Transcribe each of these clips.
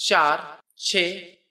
4, 6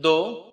2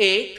1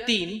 3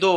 2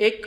1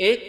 1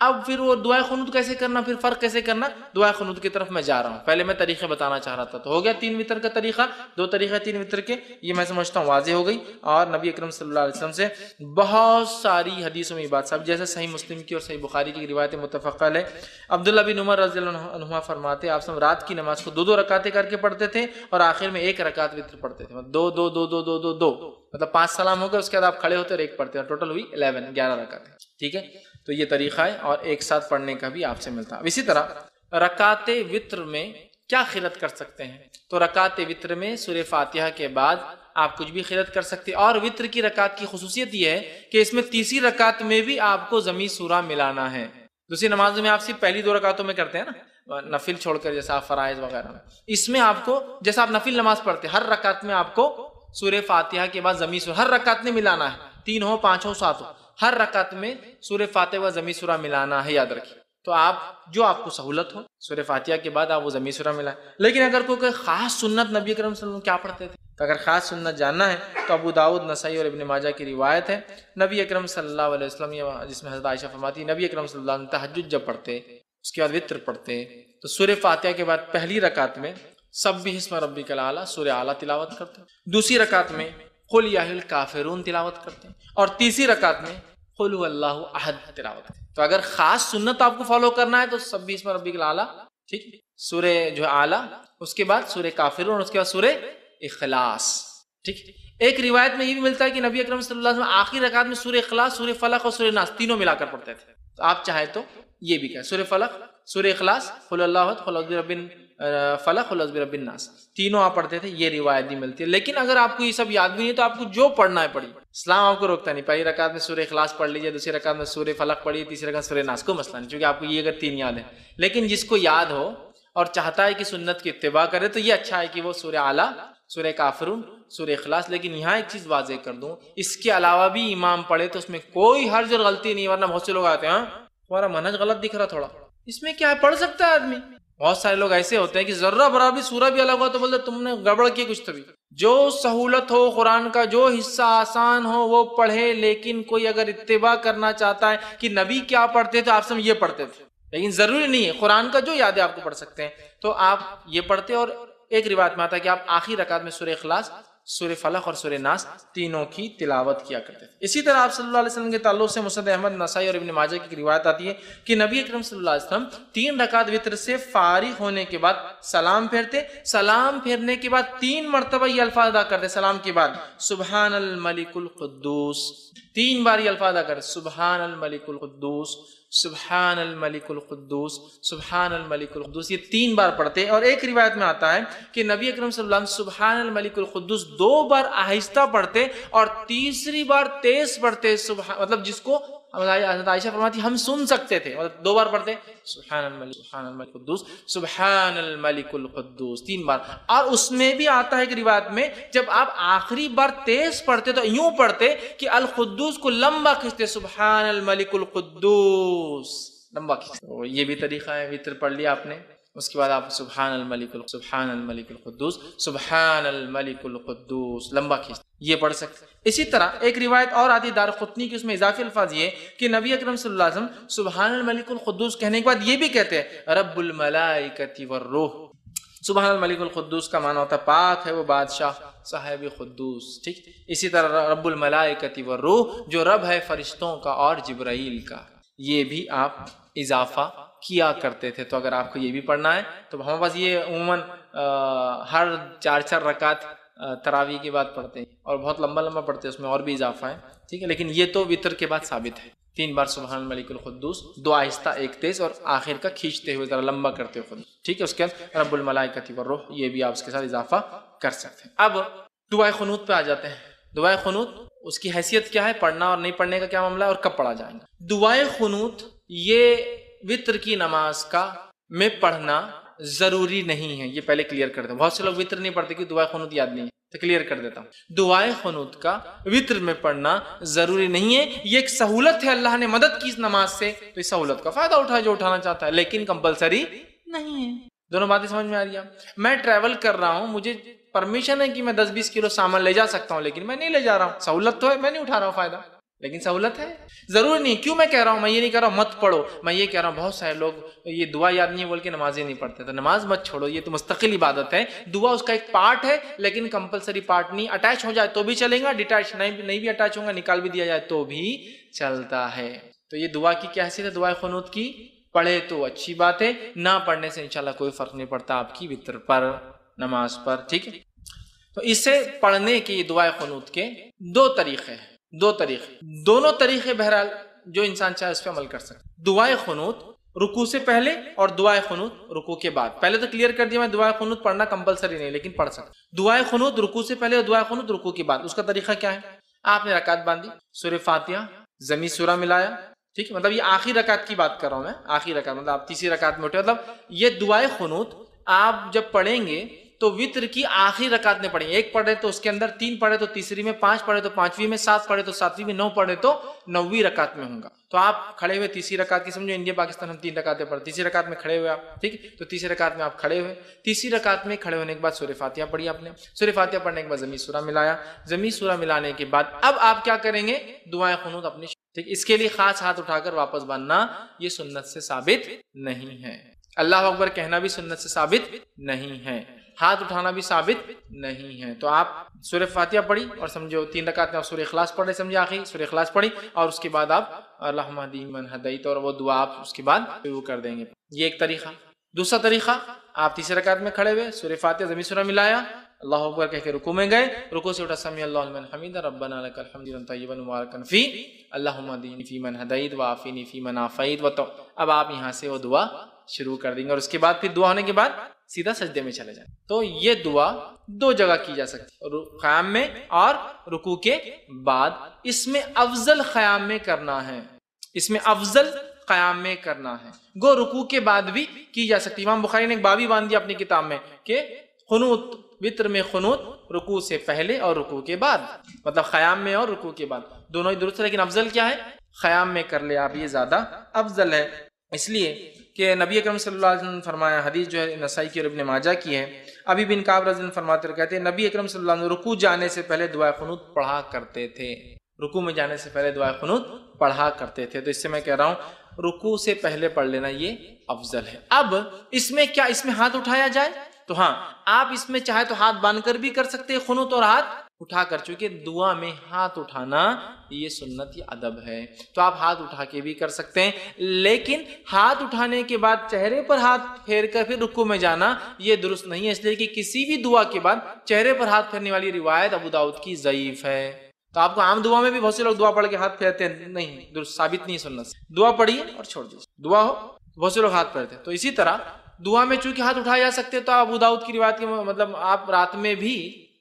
اب پھر وہ دعائے قنوت کیسے کرنا، پھر فرق کیسے کرنا، دعائے قنوت کی طرف میں جا رہا ہوں. پہلے میں طریقے بتانا چاہ رہا تھا. تو ہو گیا 3 وتر کا طریقہ، 2 طریقے 3 وتر کے، یہ میں سمجھتا ہوں واضح ہو گئی. اور نبی اکرم صلی اللہ علیہ وسلم سے بہت ساری حدیثوں میں یہ بات ثابت، جیسے صحیح مسلم کی اور صحیح بخاری کی روایت متفق علیہ. عبداللہ بن عمر رضی اللہ عنہما فرماتے ہیں آپ سب رات کی نماز کو 2 رکعتیں کر کے پڑھتے تھے اور آخر میں 1 رکعت وتر پڑھتے تھے. 2 2 2 2 2 2 مطلب 5 سلام ہو گئے، اس کے بعد آپ کھڑے ہوتے اور 1 پڑھتے ہیں، ٹوٹل ہوئی 11 رکعتیں. ٹھیک ہے، تو یہ طریقہ ہے اور ایک ساتھ پڑھنے کا بھی آپ سے ملتا ہے. اسی طرح رکعت وتر میں کیا خیرت کر سکتے ہیں؟ تو رکعت وتر میں سورہ فاتحہ کے بعد آپ کچھ بھی خیرت کر سکتے ہیں. اور وتر کی رکعت کی خصوصیت یہ ہے کہ اس میں تیسری رکعت میں بھی آپ کو ضمی سورہ ملانا ہے. دوسری نمازوں میں آپ صرف پہلی 2 رکعتوں میں کرتے ہیں نا، نفل چھوڑ کر، جیسا آپ فرائض وغیرہ میں. اس میں آپ کو جیسا آپ نفل نماز پڑھتے ہیں، ہر رکعت میں آپ کو سورہ فاتحہ کے بعد ضمی سورہ ہر رکعت میں ملانا ہے. 3 ہو 5 ہو 7 ہو، ہر رکعت میں سورہ فاتحہ و ضمی سورہ ملانا ہے، یاد رکھیے. تو آپ جو آپ کو سہولت ہو سورہ فاتحہ کے بعد آپ وہ ضمی سورہ ملائیں. لیکن اگر کوئی خاص سنت نبی اکرم صلی اللہ علیہ وسلم کیا پڑھتے تھے، تو اگر خاص سنت جاننا ہے تو ابو داؤد، نسائی اور ابن ماجہ کی روایت ہے. نبی اکرم صلی اللہ علیہ وسلم، جس میں حضرت عائشہ فرماتی نبی اکرم صلی اللہ علیہ وسلم تہجد جب پڑھتے اس کے بعد وتر پڑھتے تو سورہ فاتحہ کے بعد پہلی رکعت میں سبح اسم ربک الاعلی سورہ اعلیٰ تلاوت کرتے، دوسری رکعت میں قل یا ایھا الکافرون تلاوت کرتے ہیں، اور تیسری رکعت میں قل هو اللہ احد تلاوت کرتے ہیں. تو اگر خاص سنت آپ کو فالو کرنا ہے تو سبح اسم ربک الاعلی، ٹھیک، سورہ جو اعلیٰ، اس کے بعد سورہ کافرون اور اس کے بعد سورہ اخلاص. ٹھیک، ایک روایت میں یہ بھی ملتا ہے کہ نبی اکرم صلی اللہ علیہ وسلم آخری رکعت میں سورہ اخلاص، سورہ فلق اور سورہ ناس تینوں ملا کر پڑھتے تھے. تو آپ چاہے تو یہ بھی کہیں سورہ فلق، سورہ اخلاص، قل اللہ احد، قل اعوذ برب فلق، قل اعوذ برب الناس، تینوں آپ پڑھتے تھے. یہ روایت بھی ملتی ہے. لیکن اگر آپ کو یہ سب یاد بھی نہیں تو آپ کو جو پڑھنا ہے پڑھیے، اسلام آپ کو روکتا نہیں. پہلی رکعت میں سورہ اخلاص پڑھ لیجیے، دوسری رکعت میں سورہ فلق پڑھیے، تیسری رکعت سورہ ناس، کو مسئلہ نہیں، چونکہ آپ کو یہ اگر 3 یاد ہے. لیکن جس کو یاد ہو اور چاہتا ہے کہ سنت کی اتباع کرے تو یہ اچھا ہے کہ وہ سورہ اعلیٰ، سورہ کافرون، سورہ اخلاص. لیکن یہاں ایک چیز واضح کر دوں، اس کے علاوہ بھی امام پڑھے تو اس میں کوئی حرج اور غلطی نہیں. ورنہ بہت سے لوگ آتے ہیں ہاں تمہارا منہج غلط دکھ رہا تھوڑا، اس میں کیا ہے، پڑھ سکتا ہے آدمی. بہت سارے لوگ ایسے ہوتے ہیں کہ ذرہ برابر سورہ بھی الگ ہوا تو بولتے تم نے گڑبڑ کی کچھ. تو بھی جو سہولت ہو قرآن کا، جو حصہ آسان ہو وہ پڑھے. لیکن کوئی اگر اتباع کرنا چاہتا ہے کہ نبی کیا پڑھتے تھے آپ سب یہ پڑھتے تھے، لیکن ضروری نہیں ہے، قرآن کا جو یاد ہے آپ کو پڑھ سکتے ہیں تو آپ یہ پڑھتے. اور ایک روایت میں آتا ہے کہ آپ آخری رکعت میں سورہ اخلاص، سورہ فلق اور سورہ ناس تینوں کی تلاوت کیا کرتے تھے. اسی طرح آپ صلی اللہ علیہ وسلم کے تعلق سے مسند احمد، نسائی اور ابن ماجہ کی روایت آتی ہے کہ نبی اکرم صلی اللہ علیہ وسلم 3 رکعت وتر سے فارغ ہونے کے بعد سلام پھیرتے. سلام پھیرنے کے بعد 3 مرتبہ یہ الفاظ ادا کرتے. سلام کے بعد سبحان الملک القدوس، 3 بار یہ الفاظ ادا کرتے، سبحان الملک القدوس، سبحان الملک القدوس، سبحان الملک القدوس. یہ 3 بار پڑھتے. اور ایک روایت میں آتا ہے کہ نبی اکرم صلی اللہ علیہ وسلم سبحان الملک القدوس 2 بار آہستہ پڑھتے اور تیسری بار تیز پڑھتے. مطلب جس کو حضرت عائشہ فرماتی ہم سن سکتے تھے، مطلب 2 بار پڑھتے سبحان الملک، سبحان الملک القدوس، سبحان الملک القدوس 3 بار. اور اس میں بھی آتا ہے کہ روایت میں جب آپ آخری بار تیز پڑھتے تو یوں پڑھتے کہ القدوس کو لمبا کھینچتے، سبحان الملک القدوس لمبا کھینچتے. یہ بھی طریقہ ہے. وتر پڑھ لیا آپ نے، اس کے بعد آپ سبحان الملک القدوس، سبحان الملک القدوس لمبا کھینچتے، یہ پڑھ سکتے. اسی طرح ایک روایت اور آتی دارقطنی کی، اس میں اضافی الفاظ یہ کہ نبی اکرم صلی اللہ علیہ وسلم سبحان الملک القدوس کہنے کے بعد یہ بھی کہتے ہیں رب الملائکۃ والروح. سبحان الملک القدوس کا معنی ہوتا ہے پاک ہے وہ بادشاہ صاحب قدوس. ٹھیک، اسی طرح رب الملائکۃ والروح جو رب ہے فرشتوں کا اور جبرائیل کا، یہ بھی آپ اضافہ کیا کرتے تھے. تو اگر آپ کو یہ بھی پڑھنا ہے تو ہمارے پاس یہ عموماً ہر 4 رکعت تراویح کے بعد پڑھتے ہیں اور بہت لمبا لمبا پڑھتے ہیں، اس میں اور بھی اضافہ ہے. ٹھیک ہے، لیکن یہ تو وتر کے بعد ثابت ہے. 3 بار سبحان الملک القدوس، 2 آہستہ 1 تیز، اور آخر کا کھینچتے ہوئے ذرا لمبا کرتے ہوئے. ٹھیک ہے، اس کے بعد رب الملائکۃ والروح یہ بھی آپ اس کے ساتھ اضافہ کر سکتے ہیں. اب دعائے قنوت پہ آ جاتے ہیں. دعائے قنوت اس کی حیثیت کیا ہے، پڑھنا اور نہیں پڑھنے کا کیا معاملہ ہے اور کب پڑھا جائے گا. دعائے قنوت یہ وتر کی نماز کا میں پڑھنا ضروری نہیں ہے، یہ پہلے کلیئر کر دیں. بہت سے لوگ وتر نہیں پڑھتے کہ دعائے قنوت یاد نہیں ہے، تو کلیئر کر دیتا ہوں. دعائے قنوت کا وتر میں پڑھنا ضروری نہیں ہے، یہ ایک سہولت ہے، اللہ نے مدد کی اس نماز سے، تو اس سہولت کا فائدہ اٹھائے جو اٹھانا چاہتا ہے، لیکن کمپلسری نہیں ہے. دونوں باتیں سمجھ میں آ رہی ہیں؟ میں ٹریول کر رہا ہوں، مجھے پرمیشن ہے کہ میں 10-20 کلو سامان لے جا سکتا ہوں، لیکن میں نہیں لے جا رہا ہوں، سہولت تو ہے، میں نہیں اٹھا رہا ہوں فائدہ. لیکن سہولت ہے، ضروری نہیں. کیوں میں کہہ رہا ہوں، میں یہ نہیں کہہ رہا ہوں مت پڑھو، میں یہ کہہ رہا ہوں بہت سارے لوگ یہ دعا یاد نہیں بول کے نماز ہی نہیں پڑھتے. تو نماز مت چھوڑو، یہ تو مستقل عبادت ہے. دعا اس کا ایک پارٹ ہے لیکن کمپلسری پارٹ نہیں. اٹیچ ہو جائے تو بھی چلے گا، ڈیٹیچ نہیں بھی اٹیچ ہوگا، نکال بھی دیا جائے تو بھی چلتا ہے. تو یہ دعا کی کیا حیثیت ہے؟ دعائے قنوت کی پڑھے تو اچھی بات ہے، نہ پڑھنے سے انشاءاللہ کوئی فرق نہیں پڑتا آپ کی وتر پر، نماز پر. ٹھیک ہے، تو اسے پڑھنے کی دعائے قنوت کے دو طریقے ہیں، دونوں طریقے بہرحال جو انسان چاہے اس پہ عمل کر سکتا. دعائے قنوت رکوع سے پہلے اور دعائے قنوت رکوع کے بعد. پہلے تو کلیئر کر دیا میں، دعائے قنوت پڑھنا کمپلسری نہیں لیکن پڑھ سکتا. دعائے قنوت رکوع سے پہلے اور دعائے قنوت رکوع کے بعد. اس کا طریقہ کیا ہے؟ آپ نے رکعت باندھی، سورہ فاتحہ ضمی سورہ ملایا. ٹھیک ہے، مطلب یہ آخری رکعت کی بات کر رہا ہوں میں، آخری رکعت مطلب آپ تیسری رکعت میں اٹھے. مطلب یہ دعائے قنوت آپ جب پڑھیں گے تو وتر کی آخری رکعت میں پڑھیں. ایک پڑھے تو اس کے اندر 3 پڑھے تو تیسری میں، 5 پڑھے تو 5ویں میں، 7 پڑھے تو 7ویں میں، 9 پڑھے تو 9ویں رکعت میں ہوں گا. تو آپ کھڑے ہوئے تیسری رکعت کی، سمجھو انڈیا پاکستان ہم 3 رکعتیں پڑھتے، تیسری رکعت میں کھڑے ہوئے آپ. ٹھیک ہے، تو تیسری رکعت میں آپ کھڑے ہوئے، تیسری رکعت میں کھڑے ہونے کے بعد سورہ فاتحہ پڑھی آپ نے. سورہ فاتحہ پڑھنے کے بعد ضمی سورہ ملایا. ضمی سورہ ملانے کے بعد اب آپ کیا کریں گے؟ دعائے قنوت اپنی. ٹھیک، اس کے لیے خاص ہاتھ اٹھا کر واپس باندھنا یہ سنت سے ثابت نہیں ہے. اللہ اکبر کہنا بھی سنت سے ثابت نہیں ہے، ہاتھ اٹھانا بھی ثابت نہیں ہے. تو آپ سورہ فاتحہ پڑھی اور سمجھو 3 رکعت میں آپ سورہ اخلاص پڑھ رہے، سمجھے آخری سورہ اخلاص پڑھی اور اس کے بعد آپ اللہم اہدنی من ہدیت اور وہ دعا آپ اس کے بعد شروع کر دیں گے. یہ ایک طریقہ. دوسرا طریقہ، آپ تیسری رکعت میں کھڑے ہوئے، سورہ فاتحہ ضمی سورہ ملایا، اللہ اکبر کہہ کے رکوع میں گئے، رکوع سے اٹھا سمیع اللہ لمن حمدہ ربنا لک الحمد طیبا مبارکا فی اللہم اہدنی فی من ہدیت وعافنی فی من عافیت. اب آپ یہاں سے وہ دعا شروع کر دیں گے اور اس کے بعد پھر دعا ہونے کے بعد سیدھا سجدے میں چلے جائیں. تو یہ دعا 2 جگہ کی جا سکتی ہے، قیام میں اور رکوع کے بعد. اس میں افضل قیام میں کرنا ہے، اس میں افضل قیام میں کرنا ہے. گو رکوع کے بعد بھی کی جا سکتی. امام بخاری نے ایک باب ہی باندھ دیا اپنی کتاب میں کہ قنوت، وتر میں قنوت رکوع سے پہلے اور رکوع کے بعد، مطلب قیام میں اور رکوع کے بعد دونوں ہی درست ہے، لیکن افضل کیا ہے؟ قیام میں کر لے آپ، یہ زیادہ افضل ہے. اس لیے کہ نبی اکرم صلی اللہ علیہ وسلم نے فرمایا، حدیث جو ہے نسائی کی اور ابن ماجہ کی ہے، ابی بن کعب رضی اللہ عنہ فرماتے ہیں، کہتے ہیں نبی اکرم صلی اللہ علیہ وسلم رکوع جانے سے پہلے دعائے قنوت پڑھا کرتے تھے. رکوع میں جانے سے پہلے دعائے قنوت پڑھا کرتے تھے. تو اس سے میں کہہ رہا ہوں رکوع سے پہلے پڑھ لینا یہ افضل ہے. اب اس میں کیا، اس میں ہاتھ اٹھایا جائے؟ تو ہاں، آپ اس میں چاہے تو ہاتھ باندھ کر بھی کر سکتے ہیں قنوت اور ہاتھ اٹھا کر. چونکہ دعا میں ہاتھ اٹھانا یہ سنت یا ادب ہے، تو آپ ہاتھ اٹھا کے بھی کر سکتے ہیں. لیکن ہاتھ اٹھانے کے بعد چہرے پر ہاتھ پھیر کر پھر رکوع میں جانا یہ درست نہیں ہے، اس لیے کہ کسی بھی دعا کے بعد چہرے پر ہاتھ پھیرنے والی روایت ابو داؤد کی ضعیف ہے. تو آپ کو عام دعا میں بھی بہت سے لوگ دعا پڑھ کے ہاتھ پھیرتے ہیں، نہیں، درست ثابت نہیں سنت سے. دعا پڑھیے اور چھوڑ دیجیے، دعا ہو بہت سے لوگ ہاتھ پھیرتے ہیں. تو اسی طرح دعا میں چونکہ ہاتھ اٹھائے جا سکتے تو ابو داؤد کی روایت کے مطلب آپ رات میں بھی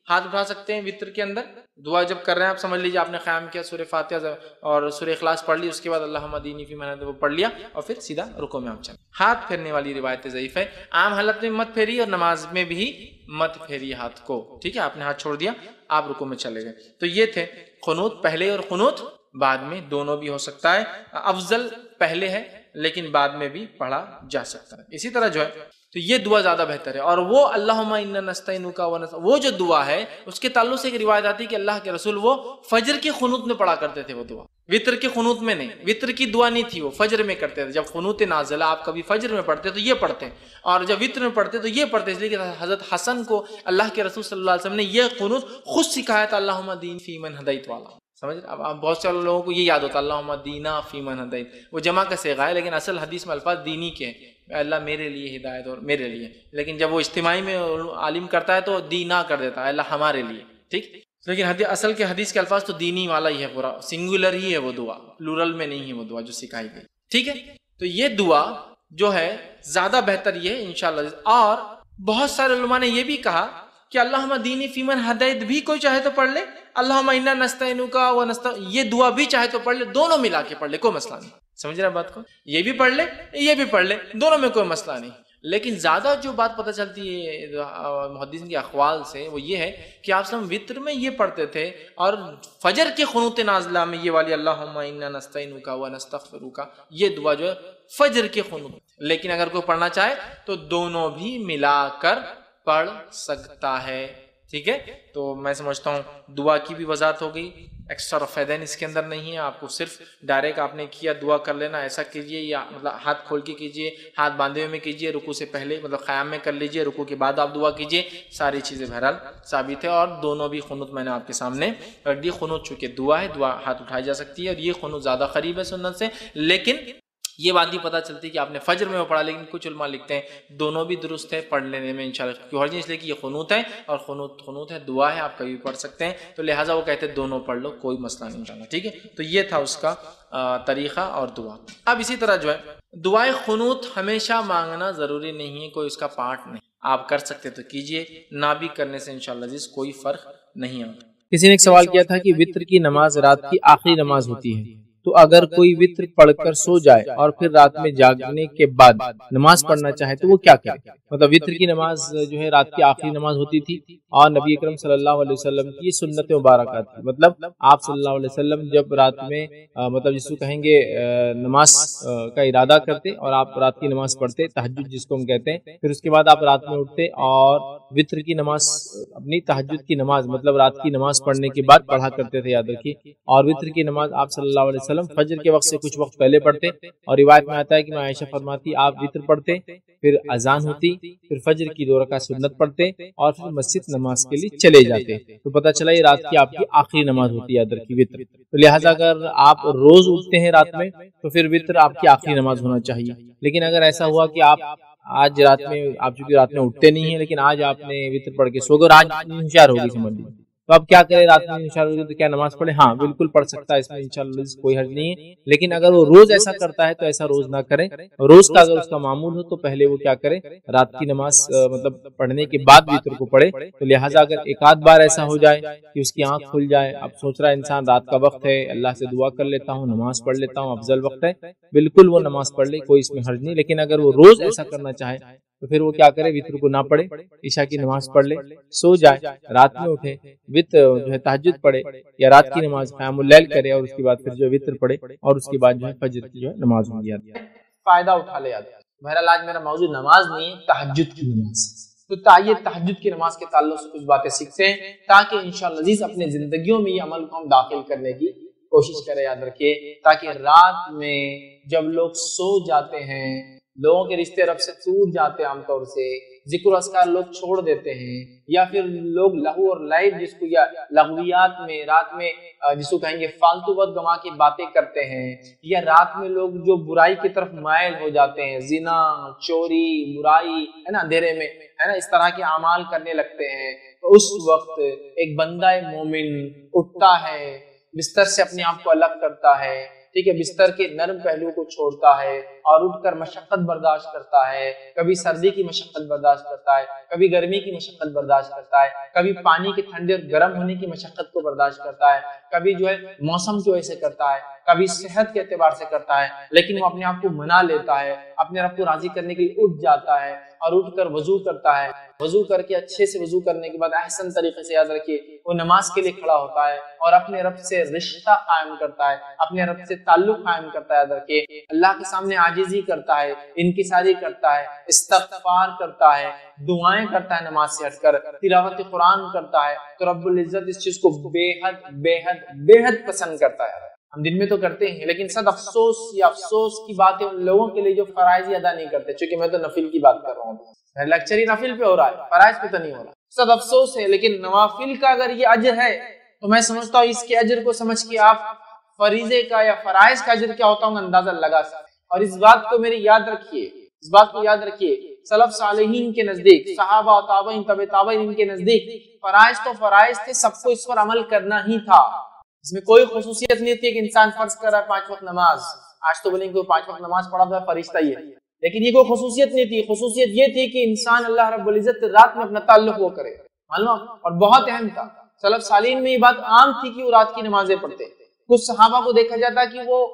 ہاتھ اٹھا سکتے ہیں. وتر کے اندر دعا جب کر رہے ہیں آپ سمجھ لیجیے آپ نے قیام کیا، سورہ فاتحہ اور سورہ اخلاص پڑھ لی، اس کے بعد اللہم اہدنی فی من ہدیت وہ پڑھ لیا اور پھر سیدھا رکوع میں آپ چلیں. ہاتھ پھیرنے والی روایت ضعیف ہے. عام حالت میں مت پھیریے اور نماز میں بھی مت پھیریے ہاتھ کو. ٹھیک ہے، آپ نے ہاتھ چھوڑ دیا، آپ رکوع میں چلے گئے. تو یہ تھے قنوت پہلے اور قنوت بعد میں، دونوں بھی ہو سکتا ہے. افضل پہلے ہے لیکن بعد میں بھی پڑھا جا سکتا ہے. اسی طرح جو ہے تو یہ دعا زیادہ بہتر ہے. اور وہ اللہم انا نستعینک وہ جو دعا ہے اس کے تعلق سے ایک روایت آتی ہے کہ اللہ کے رسول وہ فجر کی قنوت میں پڑھا کرتے تھے. وہ دعا وتر کی قنوت میں نہیں، وتر کی دعا نہیں تھی، وہ فجر میں کرتے تھے. جب قنوت نازلہ آپ کبھی فجر میں پڑھتے تو یہ پڑھتے ہیں، اور جب وتر میں پڑھتے تو یہ پڑھتے. اس لیے کہ حضرت حسن کو اللہ کے رسول صلی اللہ علیہ وسلم نے یہ قنوت خود سکھایا تھا، اللہم اہدنی فی من ہدیت والا. سمجھ، اب بہت سے لوگوں کو یہ یاد ہوتا ہے اللہم اہدنا فی من ہدیت، وہ جمع کا صیغہ ہے لیکن اصل حدیث میں الفاظ دینی کے ہیں، اللہ میرے لیے ہدایت اور میرے لیے. لیکن جب وہ اجتماعی میں عالم کرتا ہے تو دینا کر دیتا ہے، اللہ ہمارے لیے. ٹھیک، لیکن اصل کے حدیث کے الفاظ تو دینی والا ہی ہے، پورا سنگولر ہی ہے وہ دعا، پلورل میں نہیں ہے وہ دعا جو سکھائی گئی. ٹھیک ہے، تو یہ دعا جو ہے زیادہ بہتر یہ ہے انشاءاللہ. اور بہت سارے علماء نے یہ بھی کہا کہ اللہم اہدنی فی من ہدیت بھی کوئی چاہے تو پڑھ لے، اللہم انا نستعینک یہ دعا بھی چاہے تو پڑھ لے، دونوں ملا کے پڑھ لے، کوئی مسئلہ نہیں. سمجھ رہے بات کو؟ یہ بھی پڑھ لے یہ بھی پڑھ لے، دونوں میں کوئی مسئلہ نہیں. لیکن زیادہ جو بات پتہ چلتی ہے محدثین کے اقوال سے وہ یہ ہے کہ آپ صلی وتر میں یہ پڑھتے تھے اور فجر کے قنوت نازلہ میں یہ والی اللہم انا نستعینک ونستغفرک یہ دعا جو ہے فجر کے قنوت. لیکن اگر کوئی پڑھنا چاہے تو دونوں بھی ملا کر پڑھ سکتا ہے. ٹھیک ہے، تو میں سمجھتا ہوں دعا کی بھی وضاحت ہو گئی، ایکسٹرا رفیدین اس کے اندر نہیں ہے، آپ کو صرف ڈائریکٹ آپ نے کیا دعا کر لینا، ایسا کیجئے، یا مطلب ہاتھ کھول کے کیجئے، ہاتھ باندھے ہوئے میں کیجئے، رکوع سے پہلے مطلب قیام میں کر لیجئے، رکوع کے بعد آپ دعا کیجئے، ساری چیزیں بہرحال ثابت ہے، اور دونوں بھی قنوت میں نے آپ کے سامنے رکھ دی۔ قنوت چونکہ دعا ہے، دعا ہاتھ اٹھائی جا سکتی ہے، اور یہ قنوت زیادہ قریب ہے سنت سے، لیکن یہ بات بھی پتہ چلتی ہے کہ آپ نے فجر میں وہ پڑھا، لیکن کچھ علماء لکھتے ہیں دونوں بھی درست ہے پڑھ لینے میں انشاءاللہ، کیوں حرج نہیں، اس لیے کہ یہ قنوت ہے، اور قنوت ہے، دعا ہے، آپ کبھی بھی پڑھ سکتے ہیں، تو لہٰذا وہ کہتے ہیں دونوں پڑھ لو، کوئی مسئلہ نہیں انشاءاللہ، ٹھیک ہے۔ تو یہ تھا اس کا طریقہ اور دعا۔ اب اسی طرح جو ہے دعائے قنوت ہمیشہ مانگنا ضروری نہیں ہے، کوئی اس کا پارٹ نہیں، آپ کر سکتے تو کیجئے، نہ بھی کرنے سے انشاءاللہ عزیز کوئی فرق نہیں آتا۔ کسی نے ایک سوال کیا تھا کہ وتر کی نماز رات کی آخری نماز ہوتی ہے، تو اگر کوئی وتر پڑھ کر سو جائے اور پھر رات میں جاگنے کے بعد نماز پڑھنا چاہے تو وہ کیا کرے؟ مطلب وتر کی نماز جو ہے رات کی آخری نماز ہوتی تھی، اور نبی اکرم صلی اللہ علیہ وسلم کی سنت مبارکہ تھی، مطلب آپ صلی اللہ علیہ وسلم جب رات میں مطلب جس کو کہیں گے نماز کا ارادہ کرتے اور آپ رات کی نماز پڑھتے، تہجد جس کو ہم کہتے ہیں، پھر اس کے بعد آپ رات میں اٹھتے اور وتر کی نماز، اپنی تہجد کی نماز مطلب رات کی نماز پڑھنے کے بعد پڑھا کرتے تھے، یاد رکھیے، اور وتر کی نماز آپ صلی اللہ علیہ وسلم فجر کے وقت سے کچھ وقت پہلے پڑھتے، اور روایت میں آتا ہے کہ عائشہ فرماتی آپ وتر پڑھتے، پھر اذان ہوتی، پھر فجر کی 2 رکعت سنت پڑھتے، اور پھر مسجد نماز کے لیے چلے جاتے، تو پتہ چلا یہ رات کی آپ کی آخری نماز ہوتی ہے، یاد رکھیے وتر۔ تو لہٰذا اگر آپ روز اٹھتے ہیں رات میں تو پھر وتر آپ کی آخری نماز ہونا چاہیے، لیکن اگر ایسا ہوا کہ آپ آج رات میں، آپ چونکہ رات میں اٹھتے نہیں ہیں لیکن آج آپ نے وتر پڑھ کے سو گئے اور آج انشار ہوگی سمجھ لیجیے، تو اب کیا کرے، رات میں انشاء اللہ تو کیا نماز پڑھے؟ ہاں بالکل پڑھ سکتا ہے، اس میں انشاءاللہ کوئی حرج نہیں ہے، لیکن اگر وہ روز ایسا کرتا ہے تو ایسا روز نہ کرے، روز کا اگر اس کا معمول ہو تو پہلے وہ کیا کرے، رات کی نماز مطلب پڑھنے کے بعد وتر کو پڑھے۔ تو لہٰذا اگر ایک آدھ بار ایسا ہو جائے کہ اس کی آنکھ کھل جائے، اب سوچ رہا ہے انسان رات کا وقت ہے، اللہ سے دعا کر لیتا ہوں، نماز پڑھ لیتا ہوں، افضل وقت ہے، بالکل وہ نماز پڑھ لے، کوئی اس میں حرج نہیں، لیکن اگر وہ روز ایسا کرنا چاہے تو پھر وہ کیا کرے، وتر کو نہ پڑھے، عشاء کی نماز پڑھ لے، سو جائے، رات میں اٹھے، وتر جو ہے تہجد پڑھے یا رات کی نماز قیام اللیل کرے، اور اس کے بعد پھر جو وتر پڑھے، اور اس کے بعد جو ہے فجر کی جو ہے نماز ہو جاتی ہے۔ فائدہ اٹھا لے آدمی۔ بہرحال آج میرا موضوع نماز نہیں ہے، تہجد کی نماز، تو تائیے تہجد کی نماز کے تعلق سے کچھ باتیں سیکھتے ہیں تاکہ انشاءاللہ عزیز اپنے زندگیوں میں یہ عمل کو ہم داخل کرنے کی کوشش کریں، یاد رکھیے، تاکہ رات میں جب لوگ سو جاتے ہیں، لوگوں کے رشتے رب سے ٹوٹ جاتے ہیں، عام طور سے ذکر و اذکار لوگ چھوڑ دیتے ہیں، یا پھر لوگ لہو اور لعب جس کو، یا لغویات میں رات میں جس کو کہیں گے فالتو وقت گنوا کی باتیں کرتے ہیں، یا رات میں لوگ جو برائی کی طرف مائل ہو جاتے ہیں، زنا، چوری، برائی ہے نا، اندھیرے میں ہے نا، اس طرح کے اعمال کرنے لگتے ہیں، تو اس وقت ایک بندہ مومن اٹھتا ہے، بستر سے اپنے آپ کو الگ کرتا ہے، ٹھیک ہے، بستر کے نرم پہلو کو چھوڑتا ہے اور اٹھ کر مشقت برداشت کرتا ہے، کبھی سردی کی مشقت برداشت کرتا ہے، کبھی گرمی کی مشقت برداشت کرتا ہے، کبھی پانی کے ٹھنڈے اور گرم ہونے کی مشقت کو برداشت کرتا ہے، کبھی جو ہے موسم کی وجہ سے کرتا ہے، کبھی صحت کے اعتبار سے کرتا ہے، لیکن وہ اپنے آپ کو منا لیتا ہے، اپنے رب کو راضی کرنے کے لیے اٹھ جاتا ہے اور اٹھ کر وضو کرتا ہے، وضو کر کے اچھے سے وضو کرنے کے بعد احسن طریقے سے، یاد رکھیے، وہ نماز کے لیے کھڑا ہوتا ہے اور اپنے رب سے رشتہ قائم کرتا ہے، اپنے رب سے تعلق قائم کرتا ہے، یاد رکھیے، اللہ کے سامنے عاجزی کرتا ہے، انکساری کرتا ہے، استغفار کرتا ہے، دعائیں کرتا ہے، نماز سے ہٹ کر تلاوت قرآن کرتا ہے، تو رب العزت اس چیز کو بے حد بے حد بے حد پسند کرتا ہے۔ ہم دن میں تو کرتے ہیں، لیکن صد افسوس یا افسوس کی بات ہے ان لوگوں کے لیے جو فرائض ادا نہیں کرتے، چونکہ میں تو نفل کی بات کر رہا ہوں، لیکچر ہی نفل پہ ہو رہا ہے، فرائض پہ تو نہیں ہو رہا، صد افسوس ہے۔ لیکن نوافل کا اگر یہ اجر ہے تو میں سمجھتا ہوں اس کے اجر کو سمجھ کے آپ فریضے کا یا فرائض کا اجر کیا ہوتا ہوں اندازہ لگا سکتے ہیں۔ اور اس بات کو میری یاد رکھیے، اس بات کو یاد رکھیے، سلف صالحین کے نزدیک، صحابہ تابعین تبع تابعین کے نزدیک فرائض تو فرائض تھے، سب کو اس پر عمل کرنا ہی تھا، اس میں کوئی خصوصیت نہیں تھی کہ انسان فرض کر رہا ہے 5 وقت نماز، آج تو بولیں گے 5 وقت نماز پڑھا تو فرشتہ ہی ہے، لیکن یہ کوئی خصوصیت نہیں تھی، خصوصیت یہ تھی کہ انسان اللہ رب العزت رات میں اپنا تعلق وہ کرے، معلوم، اور بہت اہم تھا۔ سلف صالحین میں یہ بات عام تھی کہ وہ رات کی نمازیں پڑھتے، کچھ صحابہ کو دیکھا جاتا کہ وہ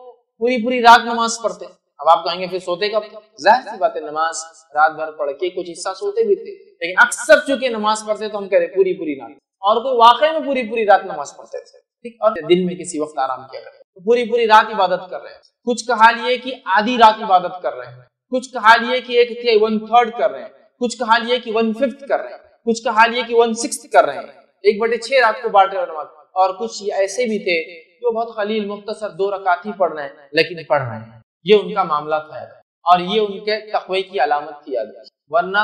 پوری رات نماز پڑھتے۔ اب آپ کہیں گے پھر سوتے کب؟ ظاہر سی بات ہے، نماز رات بھر پڑھ کے کچھ حصہ سوتے بھی تھے، لیکن اکثر چونکہ نماز پڑھتے تو ہم کہہ رہے پوری رات، اور کوئی واقعی میں پوری رات نماز پڑھتے تھے، ٹھیک، اور دن میں کسی وقت آرام کیا کرتے، تو پوری رات عبادت کر رہے ہیں۔ کچھ کا حال یہ کہ آدھی رات عبادت کر رہے ہیں، کچھ کا حال یہ کہ 1/3 کر رہے ہیں، کچھ کا حال یہ کہ 1/5 کر رہے ہیں، کچھ کا حال یہ کہ 1/6 کر رہے ہیں، 1/6 رات کو بانٹ رہے ہیں نماز، اور کچھ ایسے بھی تھے جو بہت قلیل مختصر 2 رکعت ہی پڑھ رہے ہیں لیکن پڑھ رہے ہیں. یہ ان کا معاملہ تھا اور یہ ان کے تقوی کی علامت تھی. ورنہ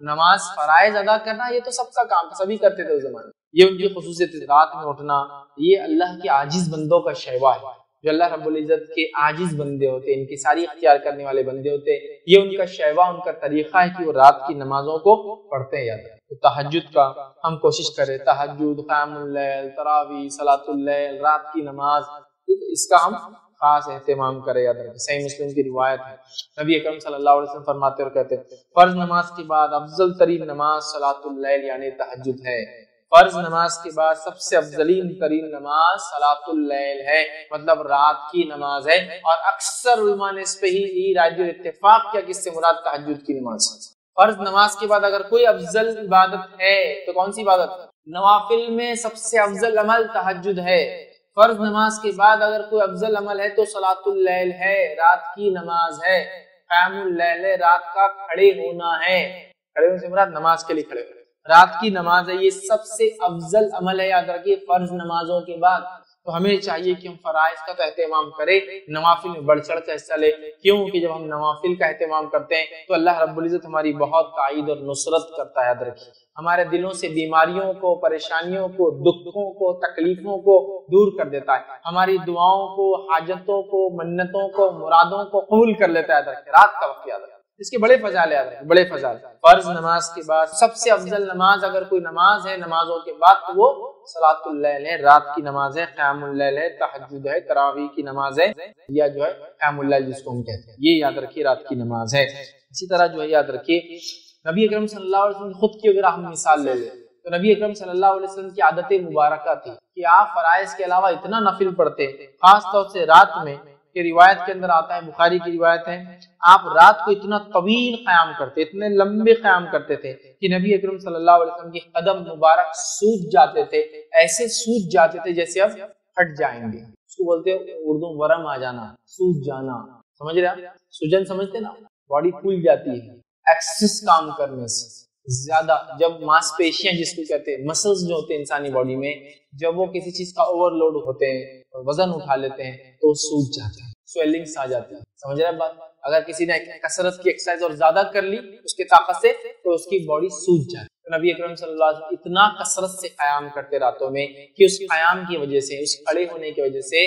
نماز فرائض ادا کرنا یہ تو سب کا کام تھا، سبھی کرتے تھے اس زمانے میں. یہ ان کی خصوصیت ہے. رات میں اٹھنا یہ اللہ کے عاجز بندوں کا شیوا ہے. جو اللہ رب العزت کے عاجز بندے ہوتے ہیں، ان کی ساری اختیار کرنے والے بندے ہوتے ہیں، یہ ان کا شیوا، ان کا طریقہ ہے کہ وہ رات کی نمازوں کو پڑھتے ہیں. یاد تو تہجد کا ہم کوشش کریں، تہجد، قیام اللیل، تراویح، صلاۃ اللیل، رات کی نماز، اس کا ہم خاص اہتمام کرے. یاد رکھیں صحیح مسلم کی روایت ہے، نبی اکرم صلی اللہ علیہ وسلم فرماتے اور کہتے ہیں فرض نماز کے بعد افضل ترین نماز صلاۃ اللیل یعنی تہجد ہے. فرض نماز کے بعد سب سے افضلین ترین نماز صلاۃ اللیل ہے، مطلب رات کی نماز ہے. اور اکثر علماء نے اس پہ ہی راجع اتفاق کیا کہ اس سے مراد تہجد کی نماز. فرض نماز کے بعد اگر کوئی افضل عبادت ہے تو کون سی عبادت؟ نوافل میں سب سے افضل عمل تہجد ہے. فرض نماز کے بعد اگر کوئی افضل عمل ہے تو صلاۃ اللیل ہے، رات کی نماز ہے. قیام اللیل ہے، رات کا کھڑے ہونا ہے. کھڑے ہونے سے مراد نماز کے لیے کھڑے ہونا، رات کی نماز ہے. یہ سب سے افضل عمل ہے. یاد رکھیے فرض نمازوں کے بعد تو ہمیں چاہیے کہ ہم فرائض کا تو اہتمام کریں، نوافل میں بڑھ چڑھ کر حصہ لیں. کیوں کہ جب ہم نوافل کا اہتمام کرتے ہیں تو اللہ رب العزت ہماری بہت تائید اور نصرت کرتا ہے. یاد رکھیے ہمارے دلوں سے بیماریوں کو، پریشانیوں کو، دکھوں کو، تکلیفوں کو دور کر دیتا ہے. ہماری دعاؤں کو، حاجتوں کو، منتوں کو، مرادوں کو قبول کر لیتا ہے. یاد رکھیے رات کا وقت، یاد رکھیے اس کے بڑے فضائل. یاد رکھیں بڑے فضائل. فرض نماز کے بعد سب سے افضل نماز اگر کوئی نماز ہے نمازوں کے بعد تو وہ صلاۃ اللیل ہے، رات کی نماز ہے. قیام اللیل ہے، تہجد ہے، تراویح کی نماز ہے، یا جو ہے قیام اللیل جس کو ہم کہتے ہیں، یہ یاد رکھیے رات کی نماز ہے. اسی طرح جو ہے یاد رکھیے نبی اکرم صلی اللہ علیہ وسلم خود کی اگر ہم مثال لے لیں تو نبی اکرم صلی اللہ علیہ وسلم کی عادت مبارکہ تھی کہ آپ فرائض کے علاوہ اتنا نفل پڑھتے، خاص طور سے رات میں. کہ روایت کے اندر آتا ہے، بخاری کی روایت ہے، آپ رات کو اتنا طویل قیام کرتے، اتنے لمبے قیام کرتے تھے کہ نبی اکرم صلی اللہ علیہ وسلم کے قدم مبارک سوج جاتے تھے. ایسے سوج جاتے تھے جیسے اب پھٹ جائیں گے. اس کو بولتے ہیں اردو ورم آ جانا، سوج جانا. سمجھ رہے ہیں؟ سوجن سمجھتے نا، باڈی پھول جاتی ہے ایکسس کام کرنے سے زیادہ. جب ماس پیشیاں جس کو کہتے ہیں، مسلز جو ہوتے ہیں انسانی باڈی میں، جب وہ کسی چیز کا اوور لوڈ ہوتے ہیں، وزن اٹھا لیتے ہیں تو وہ سوج جاتے ہیں، سویلنگز آ جاتی ہے. سمجھ رہے ہیں بات؟ اگر کسی نے کثرت کی ایکسرسائز اور زیادہ کر لی اس کے طاقت سے تو اس کی باڈی سوج جاتی ہے. تو نبی اکرم صلی اللہ علیہ وسلم اتنا کثرت سے قیام کرتے راتوں میں کہ اس قیام کی وجہ سے، اس کھڑے ہونے کی وجہ سے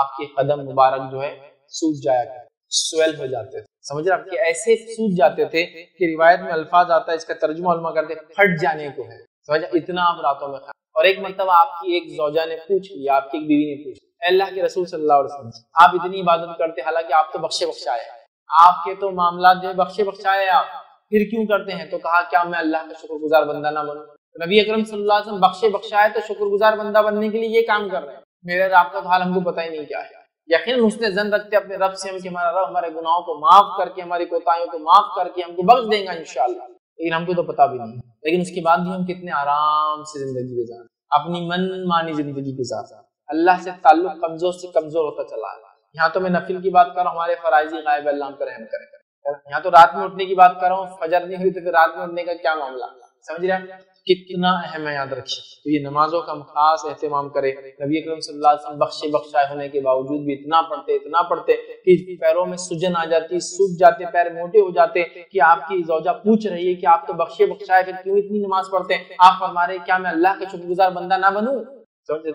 آپ کے قدم مبارک جو ہے سوج جایا کرتے، سویل ہو جاتے تھے. سمجھ رہے آپ کہ ایسے سوج جاتے تھے کہ روایت میں الفاظ آتا ہے، اس کا ترجمہ علماء کرتے پھٹ جانے کو ہے. سمجھ اتنا آپ راتوں میں. اور ایک مرتبہ آپ کی ایک زوجہ نے پوچھ لیا، آپ کی ایک بیوی نے پوچھ، اللہ کے رسول صلی اللہ علیہ وسلم آپ اتنی عبادت کرتے، حالانکہ آپ تو بخشے بخشائے، آپ کے تو معاملات جو بخشے بخشائے، آپ پھر کیوں کرتے ہیں؟ تو کہا کیا میں اللہ کا شکر گزار بندہ نہ بنوں؟ نبی اکرم صلی اللہ علیہ وسلم بخشے بخشائے تو شکر گزار بندہ بننے کے لیے یہ کام کر رہے ہیں. میرے رب کا حال ہم کو پتہ ہی نہیں کیا ہے. یقیناً حسن ظن رکھتے اپنے رب سے ہم کہ ہمارا رب ہمارے گناہوں کو معاف کر کے، ہماری کوتاہیوں کو معاف کر کے ہم کو بخش دے گا انشاءاللہ. لیکن ہم کو تو پتہ بھی نہیں. لیکن اس کے بعد بھی ہم کتنے آرام سے زندگی گزار، اپنی من مانی زندگی گزار، اللہ سے تعلق کمزور سے کمزور ہوتا چلا ہے. یہاں تو میں نفل کی بات کر رہا ہوں، ہمارے فرائضی غائب اللہ ہم پر رحم کرے. یہاں تو رات میں اٹھنے کی بات کر رہا ہوں، فجر نہیں ہوئی تو پھر رات میں اٹھنے کا کیا معاملہ؟ سمجھ رہے ہیں کتنا اہم ہے. یاد رکھیے تو یہ نمازوں کا ہم خاص اہتمام کریں. نبی اکرم صلی اللہ علیہ وسلم بخشے بخشائے ہونے کے باوجود بھی اتنا پڑھتے کہ پیروں میں سجن آ جاتی، سوج جاتے، پیر موٹے ہو جاتے کہ آپ کی زوجہ پوچھ رہی ہے کہ آپ تو بخشے بخشائے پھر کیوں اتنی نماز پڑھتے ہیں؟ آپ فرما رہے کیا میں اللہ کا شکر گزار بندہ نہ بنوں؟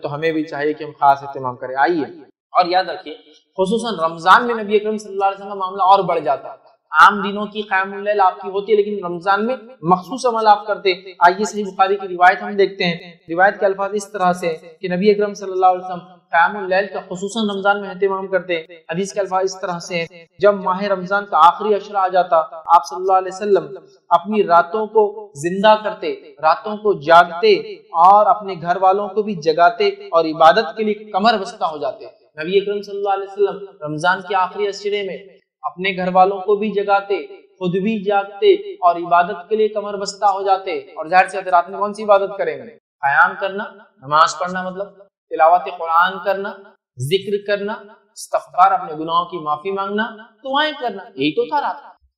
تو ہمیں بھی چاہیے کہ ہم خاص اہتمام کریں. آئیے اور یاد رکھیے خصوصاً رمضان میں نبی اکرم صلی اللہ علیہ وسلم کا معاملہ اور بڑھ جاتا. عام دنوں کی قیام اللیل آپ کی ہوتی ہے لیکن رمضان میں مخصوص عمل آپ کرتے. آئیے صحیح بخاری کی روایت ہم دیکھتے ہیں. روایت کے الفاظ اس طرح سے کہ نبی اکرم صلی اللہ علیہ وسلم قیام اللیل کا خصوصاً رمضان میں اہتمام کرتے. حدیث کے الفاظ اس طرح سے جب ماہ رمضان کا آخری عشرہ آ جاتا آپ صلی اللہ علیہ وسلم اپنی راتوں کو زندہ کرتے، راتوں کو جاگتے اور اپنے گھر والوں کو بھی جگاتے اور عبادت کے لیے کمر بستہ ہو جاتے. نبی اکرم صلی اللہ علیہ وسلم رمضان کے آخری عشرے میں اپنے گھر والوں کو بھی جگاتے، خود بھی جاگتے اور عبادت کے لیے کمر بستہ ہو جاتے. اور ظاہر سی رات میں کون سی عبادت کریں گے؟ قیام کرنا، نماز پڑھنا، مطلب تلاوت قرآن کرنا، ذکر کرنا، استغفار، اپنے گناہوں کی معافی مانگنا، دعائیں کرنا، یہی تو تھا رات.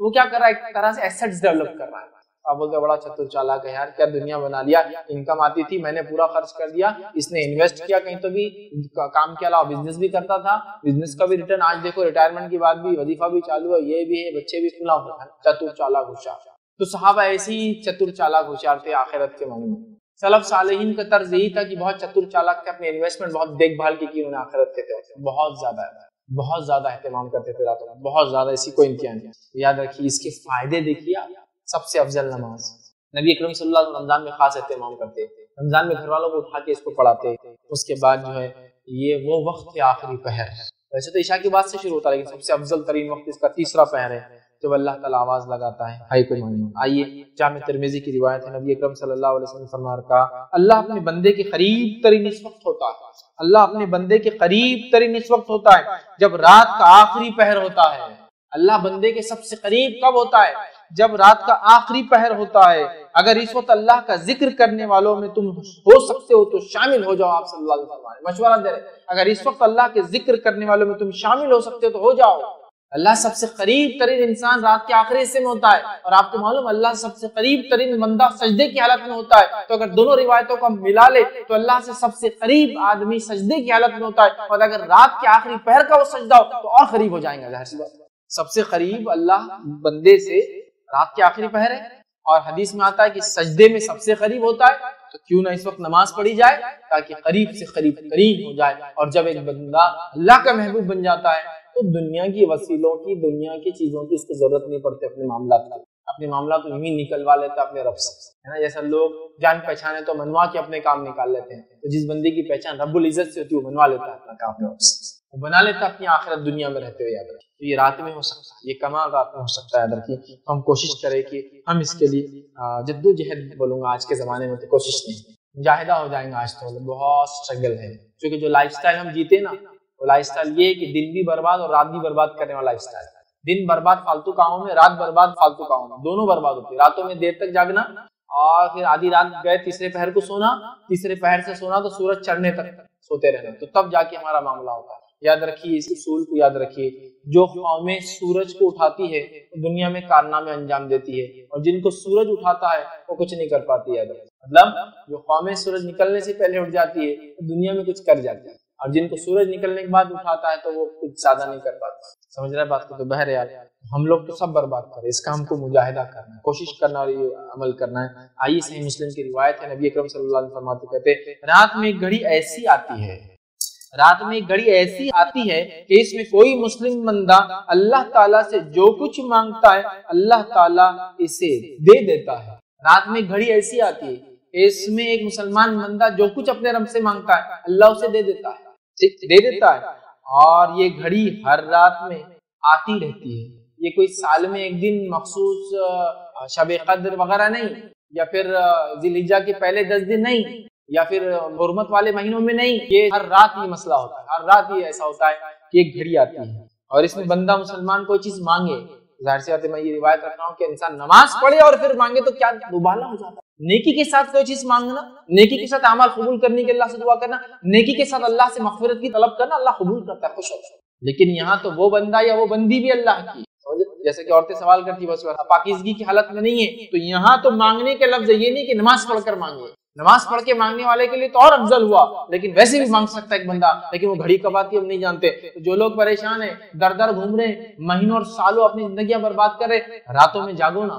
تو وہ کیا کر رہا ہے؟ ایک طرح سے ایسٹس ڈیولپ کر رہا ہے. آپ بولتے بڑا چتر چالاک ہے یار، کیا دنیا بنا لیا، انکم آتی تھی میں نے پورا خرچ کر دیا، اس نے انویسٹ کیا کہیں تو بھی، کام کے علاوہ بزنس بھی کرتا تھا، بزنس کا بھی ریٹرن، آج دیکھو ریٹائرمنٹ کے بعد بھی وظیفہ بھی چالو ہے، یہ بھی ہے، بچے بھی کھلا ہوا ہے. چتر چالاک ہوشیار. تو صحابہ ایسے ہی چتر چالاک ہوشیار تھے آخرت کے معاملے میں. سلف صالحین کا طرز یہی تھا کہ بہت چتر چالاک تھے، اپنے انویسٹمنٹ بہت دیکھ بھال کی انہوں نے آخرت کے تحت بہت زیادہ اہتمام کرتے تھے راتوں میں، بہت زیادہ. اسی کو امتحان یاد رکھیے. اس کے فائدے دیکھیے. سب سے افضل نماز، نبی اکرم صلی اللہ علیہ وسلم رمضان میں خاص اہتمام کرتے، رمضان میں گھر والوں کو اٹھا کے اس کو پڑھاتے. اس کے بعد جو ہے یہ وہ وقت ہے آخری پہر. ویسے تو عشاء کی بعد سے شروع ہوتا ہے، لیکن سب سے افضل ترین وقت اس کا تیسرا پہر ہے جب اللہ تعالیٰ آواز لگاتا ہے ہائی کو مانو. آئیے جامع ترمذی کی روایت ہے، نبی اکرم صلی اللہ علیہ وسلم فرما رہا، اللہ اپنے بندے کے قریب ترین اس وقت ہوتا ہے، اللہ اپنے بندے کے قریب ترین اس وقت ہوتا ہے جب رات کا آخری پہر ہوتا ہے. اللہ بندے کے سب سے قریب کب ہوتا ہے؟ جب رات کا آخری پہر ہوتا ہے. اگر اس وقت اللہ کا ذکر کرنے والوں میں تم ہو سکتے ہو تو شامل ہو جاؤ. آپ صلی اللہ علیہ وسلم مشورہ دے رہے، اگر اس وقت اللہ کے ذکر کرنے والوں میں تم شامل ہو سکتے ہو تو ہو جاؤ. اللہ سب سے قریب ترین انسان رات کے آخری حصے میں ہوتا ہے، اور آپ کو معلوم اللہ سب سے قریب ترین بندہ سجدے کی حالت میں ہوتا ہے. تو اگر دونوں روایتوں کو ہم ملا لے تو اللہ سے سب سے قریب آدمی سجدے کی حالت میں ہوتا ہے، اور اگر رات کے آخری پہر کا وہ سجدہ ہو تو اور قریب ہو جائیں گے. ظاہر سی بات، سب سے قریب اللہ بندے سے رات کے آخری پہر ہے، اور حدیث میں آتا ہے کہ سجدے میں سب سے قریب ہوتا ہے. تو کیوں نہ اس وقت نماز پڑھی جائے تاکہ قریب سے قریب ہو جائے. اور جب ایک بندہ اللہ کا محبوب بن جاتا ہے تو دنیا کی وسیلوں کی، دنیا کی چیزوں کی اس کو ضرورت نہیں پڑتی. اپنے معاملات کو یوں نکلوا لیتا اپنے رب سے، ہے نا. جیسا لوگ جان پہچانے تو منوا کے اپنے کام نکال لیتے ہیں، تو جس بندے کی پہچان رب العزت سے ہوتی ہے وہ منوا لیتا ہے اپنا کام رب سے، وہ بنا لیتا اپنی آخرت دنیا میں رہتے ہوئے. یاد رکھیں تو یہ رات میں ہو سکتا ہے، یہ کمال رات میں ہو سکتا ہے. یاد رکھیں ہم کوشش کریں کہ ہم اس کے لیے جدوجہد بولوں گا. آج کے زمانے میں تو کوشش نہیں، مجاہدہ ہو جائیں گے. آج تو بہت اسٹرگل ہے، کیونکہ جو لائف سٹائل ہم جیتے نا، وہ لائف سٹائل یہ ہے کہ دن بھی برباد اور رات بھی برباد کرنے والا لائف سٹائل. دن برباد فالتو کاموں میں، رات برباد فالتو کاموں میں، دونوں برباد ہوتے ہیں. راتوں میں دیر تک جاگنا اور پھر آدھی رات گئے تیسرے پہر کو سونا، تیسرے پہر سے سونا تو سورج چڑھنے تک سوتے رہنا، تو تب جا کے ہمارا معاملہ ہوتا ہے. یاد رکھیے اس اصول کو، یاد رکھیے جو قومیں سورج کو اٹھاتی ہے دنیا میں کارنامے انجام دیتی ہے، اور جن کو سورج اٹھاتا ہے وہ کچھ نہیں کر پاتی. یاد رکھیے مطلب جو قومیں سورج نکلنے سے پہلے اٹھ جاتی ہے دنیا میں کچھ کر جاتی ہے، اور جن کو سورج نکلنے کے بعد اٹھاتا ہے تو وہ کچھ زیادہ نہیں کر پاتے. سمجھ رہے بات کو؟ تو بہرحال ہم لوگ تو سب برباد کریں، اس کا ہم کو مجاہدہ کرنا ہے، کوشش کرنا اور یہ عمل کرنا ہے. آئیے صحیح مسلم کی روایت ہے، نبی اکرم صلی اللہ علیہ وسلم فرماتے کہتے رات میں ایک گھڑی ایسی آتی ہے، رات میں ایک گھڑی ایسی آتی ہے کہ اس میں کوئی مسلم بندہ اللہ تعالیٰ سے جو کچھ مانگتا ہے اللہ تعالیٰ اسے دے دیتا ہے. رات میں ایک گھڑی ایسی آتی ہے کہ اس میں ایک مسلمان بندہ جو کچھ اپنے رب سے مانگتا ہے اللہ اسے دے دیتا ہے. اور یہ گھڑی ہر رات میں آتی رہتی ہے. یہ کوئی سال میں ایک دن مخصوص شب قدر وغیرہ نہیں، یا پھر ذی الحجہ کے پہلے 10 دن نہیں، یا پھر حرمت والے مہینوں میں نہیں. یہ ہر رات یہ مسئلہ ہوتا ہے، ہر رات یہ ایسا ہوتا ہے کہ ایک گھڑی آتی ہے اور اس میں بندہ مسلمان کوئی چیز مانگے. ظاہر سی بات ہے میں یہ روایت رکھ رہا ہوں کہ انسان نماز پڑھے اور پھر مانگے تو کیا دوبالا ہو جاتا ہے. نیکی کے ساتھ کوئی چیز مانگنا، نیکی کے ساتھ اعمال قبول کرنے کے اللہ سے دعا کرنا، نیکی کے ساتھ اللہ سے مغفرت کی طلب کرنا، اللہ قبول کرتا ہے، خوش ہوتا ہے. لیکن یہاں تو وہ بندہ یا وہ بندی بھی اللہ کی، جیسے کہ عورتیں سوال کرتی بس پاکیزگی کی حالت میں نہیں ہے، تو یہاں تو مانگنے کے لفظ یہ نہیں کہ نماز پڑھ کر مانگے. نماز پڑھ کے مانگنے والے کے لیے تو اور افضل ہوا، لیکن ویسے بھی مانگ سکتا ہے ایک بندہ. لیکن وہ گھڑی کب آتی ہے ہم نہیں جانتے. جو لوگ پریشان ہیں، در در گھوم رہے ہیں، مہینوں اور سالوں اپنی زندگیاں برباد کر رہے، راتوں میں جاگو نا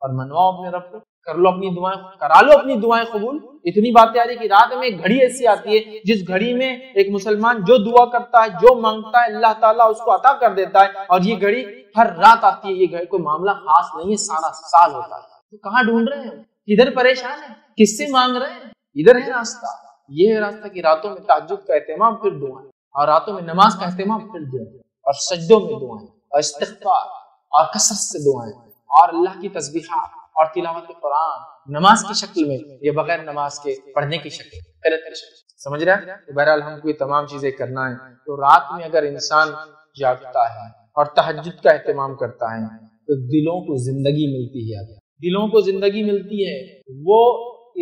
اور منواؤ اپنے رب کو، کر لو اپنی دعائیں، کرا لو اپنی دعائیں قبول. اتنی باتیں آ رہی کہ رات میں ایک گھڑی ایسی آتی ہے جس گھڑی میں ایک مسلمان جو دعا کرتا ہے، جو مانگتا ہے اللہ تعالیٰ اس کو عطا کر دیتا ہے. اور یہ گھڑی ہر رات آتی ہے. یہ گھڑی کوئی معاملہ خاص نہیں ہے، سارا سال ہوتا ہے. تو کہاں ڈھونڈ رہے ہیں؟ کدھر پریشان ہیں؟ کس سے مانگ رہے ہیں؟ ادھر ہے راستہ. یہ ہے راستہ کہ راتوں میں تہجد کا اہتمام پھر دعائیں، اور راتوں میں نماز کا اہتمام پھر دعائیں، اور سجدوں میں دعائیں، اور استغفار اور کثرت سے دعائیں، اور اللہ کی تسبیحات اور تلاوت قرآن نماز کی شکل میں، یہ بغیر نماز کے پڑھنے کی شکل، قرأت کی شکل. سمجھ رہے ہیں؟ تو بہرحال ہم کو یہ تمام چیزیں کرنا ہے. تو رات میں اگر انسان جاگتا ہے اور تہجد کا اہتمام کرتا ہے تو دلوں کو زندگی ملتی ہے. دلوں کو زندگی ملتی ہے. وہ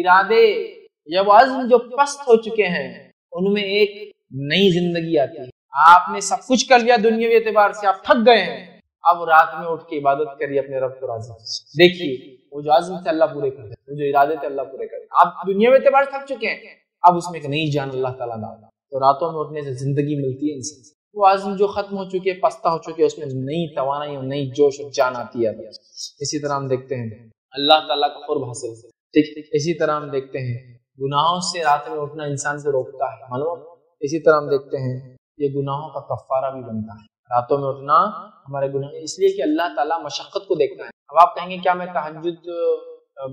ارادے یا وہ عزم جو پست ہو چکے ہیں ان میں ایک نئی زندگی آتی ہے. آپ نے سب کچھ کر لیا دنیاوی اعتبار سے، آپ تھک گئے ہیں، اب رات میں اٹھ کے عبادت کریے اپنے رب کو راضی. دیکھیے وہ جو عزم تھے اللہ پورے کر دے, وہ جو ارادے تھے اللہ پورے کر دے. آپ دنیا میں اعتبار تھک چکے ہیں, اب اس میں ایک نئی جان اللہ تعالیٰ ڈالا. تو راتوں میں اٹھنے سے زندگی ملتی ہے انسان سے. وہ عزم جو ختم ہو چکے, پستہ ہو چکے, اس میں نئی توانائی اور نئی جوش اور جان آتی ہے. اسی طرح ہم دیکھتے ہیں اللہ تعالیٰ کا قرب حاصل, ٹھیک. اسی طرح ہم دیکھتے ہیں گناہوں سے رات میں اٹھنا انسان کو روکتا ہے, معلوم. اسی طرح ہم دیکھتے ہیں یہ گناہوں کا کفارہ بھی بنتا ہے. راتوں میں اٹھنا ہمارے گناہ, اس لیے کہ اللہ تعالیٰ مشقت کو دیکھتا ہے. اب آپ کہیں گے کیا میں تہجد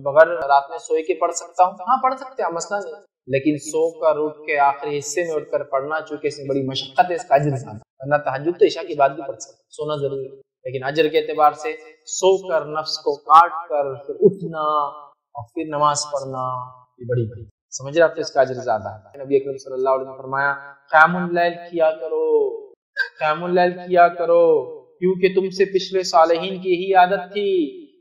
بغیر رات میں سوئے کے پڑھ سکتا ہوں؟ ہاں پڑھ سکتے ہیں, مسئلہ نہیں. لیکن سو کر اٹھ کے آخری حصے میں اٹھ کر پڑھنا چونکہ اس میں بڑی مشقت ہے, اس کا اجر زیادہ. ورنہ تہجد تو عشاء کی بعد بھی پڑھ سکتے, سونا ضروری ہے. لیکن اجر کے اعتبار سے سو کر نفس کو کاٹ کر پھر اٹھنا اور پھر نماز پڑھنا یہ بڑی سمجھ رہے آپ, اس کا اجر زیادہ ہے. نبی اکرم صلی اللہ علیہ وسلم نے فرمایا قیام اللیل کیا کرو, قیام اللیل کیا کرو, کیونکہ تم سے پچھلے صالحین کی یہی عادت تھی.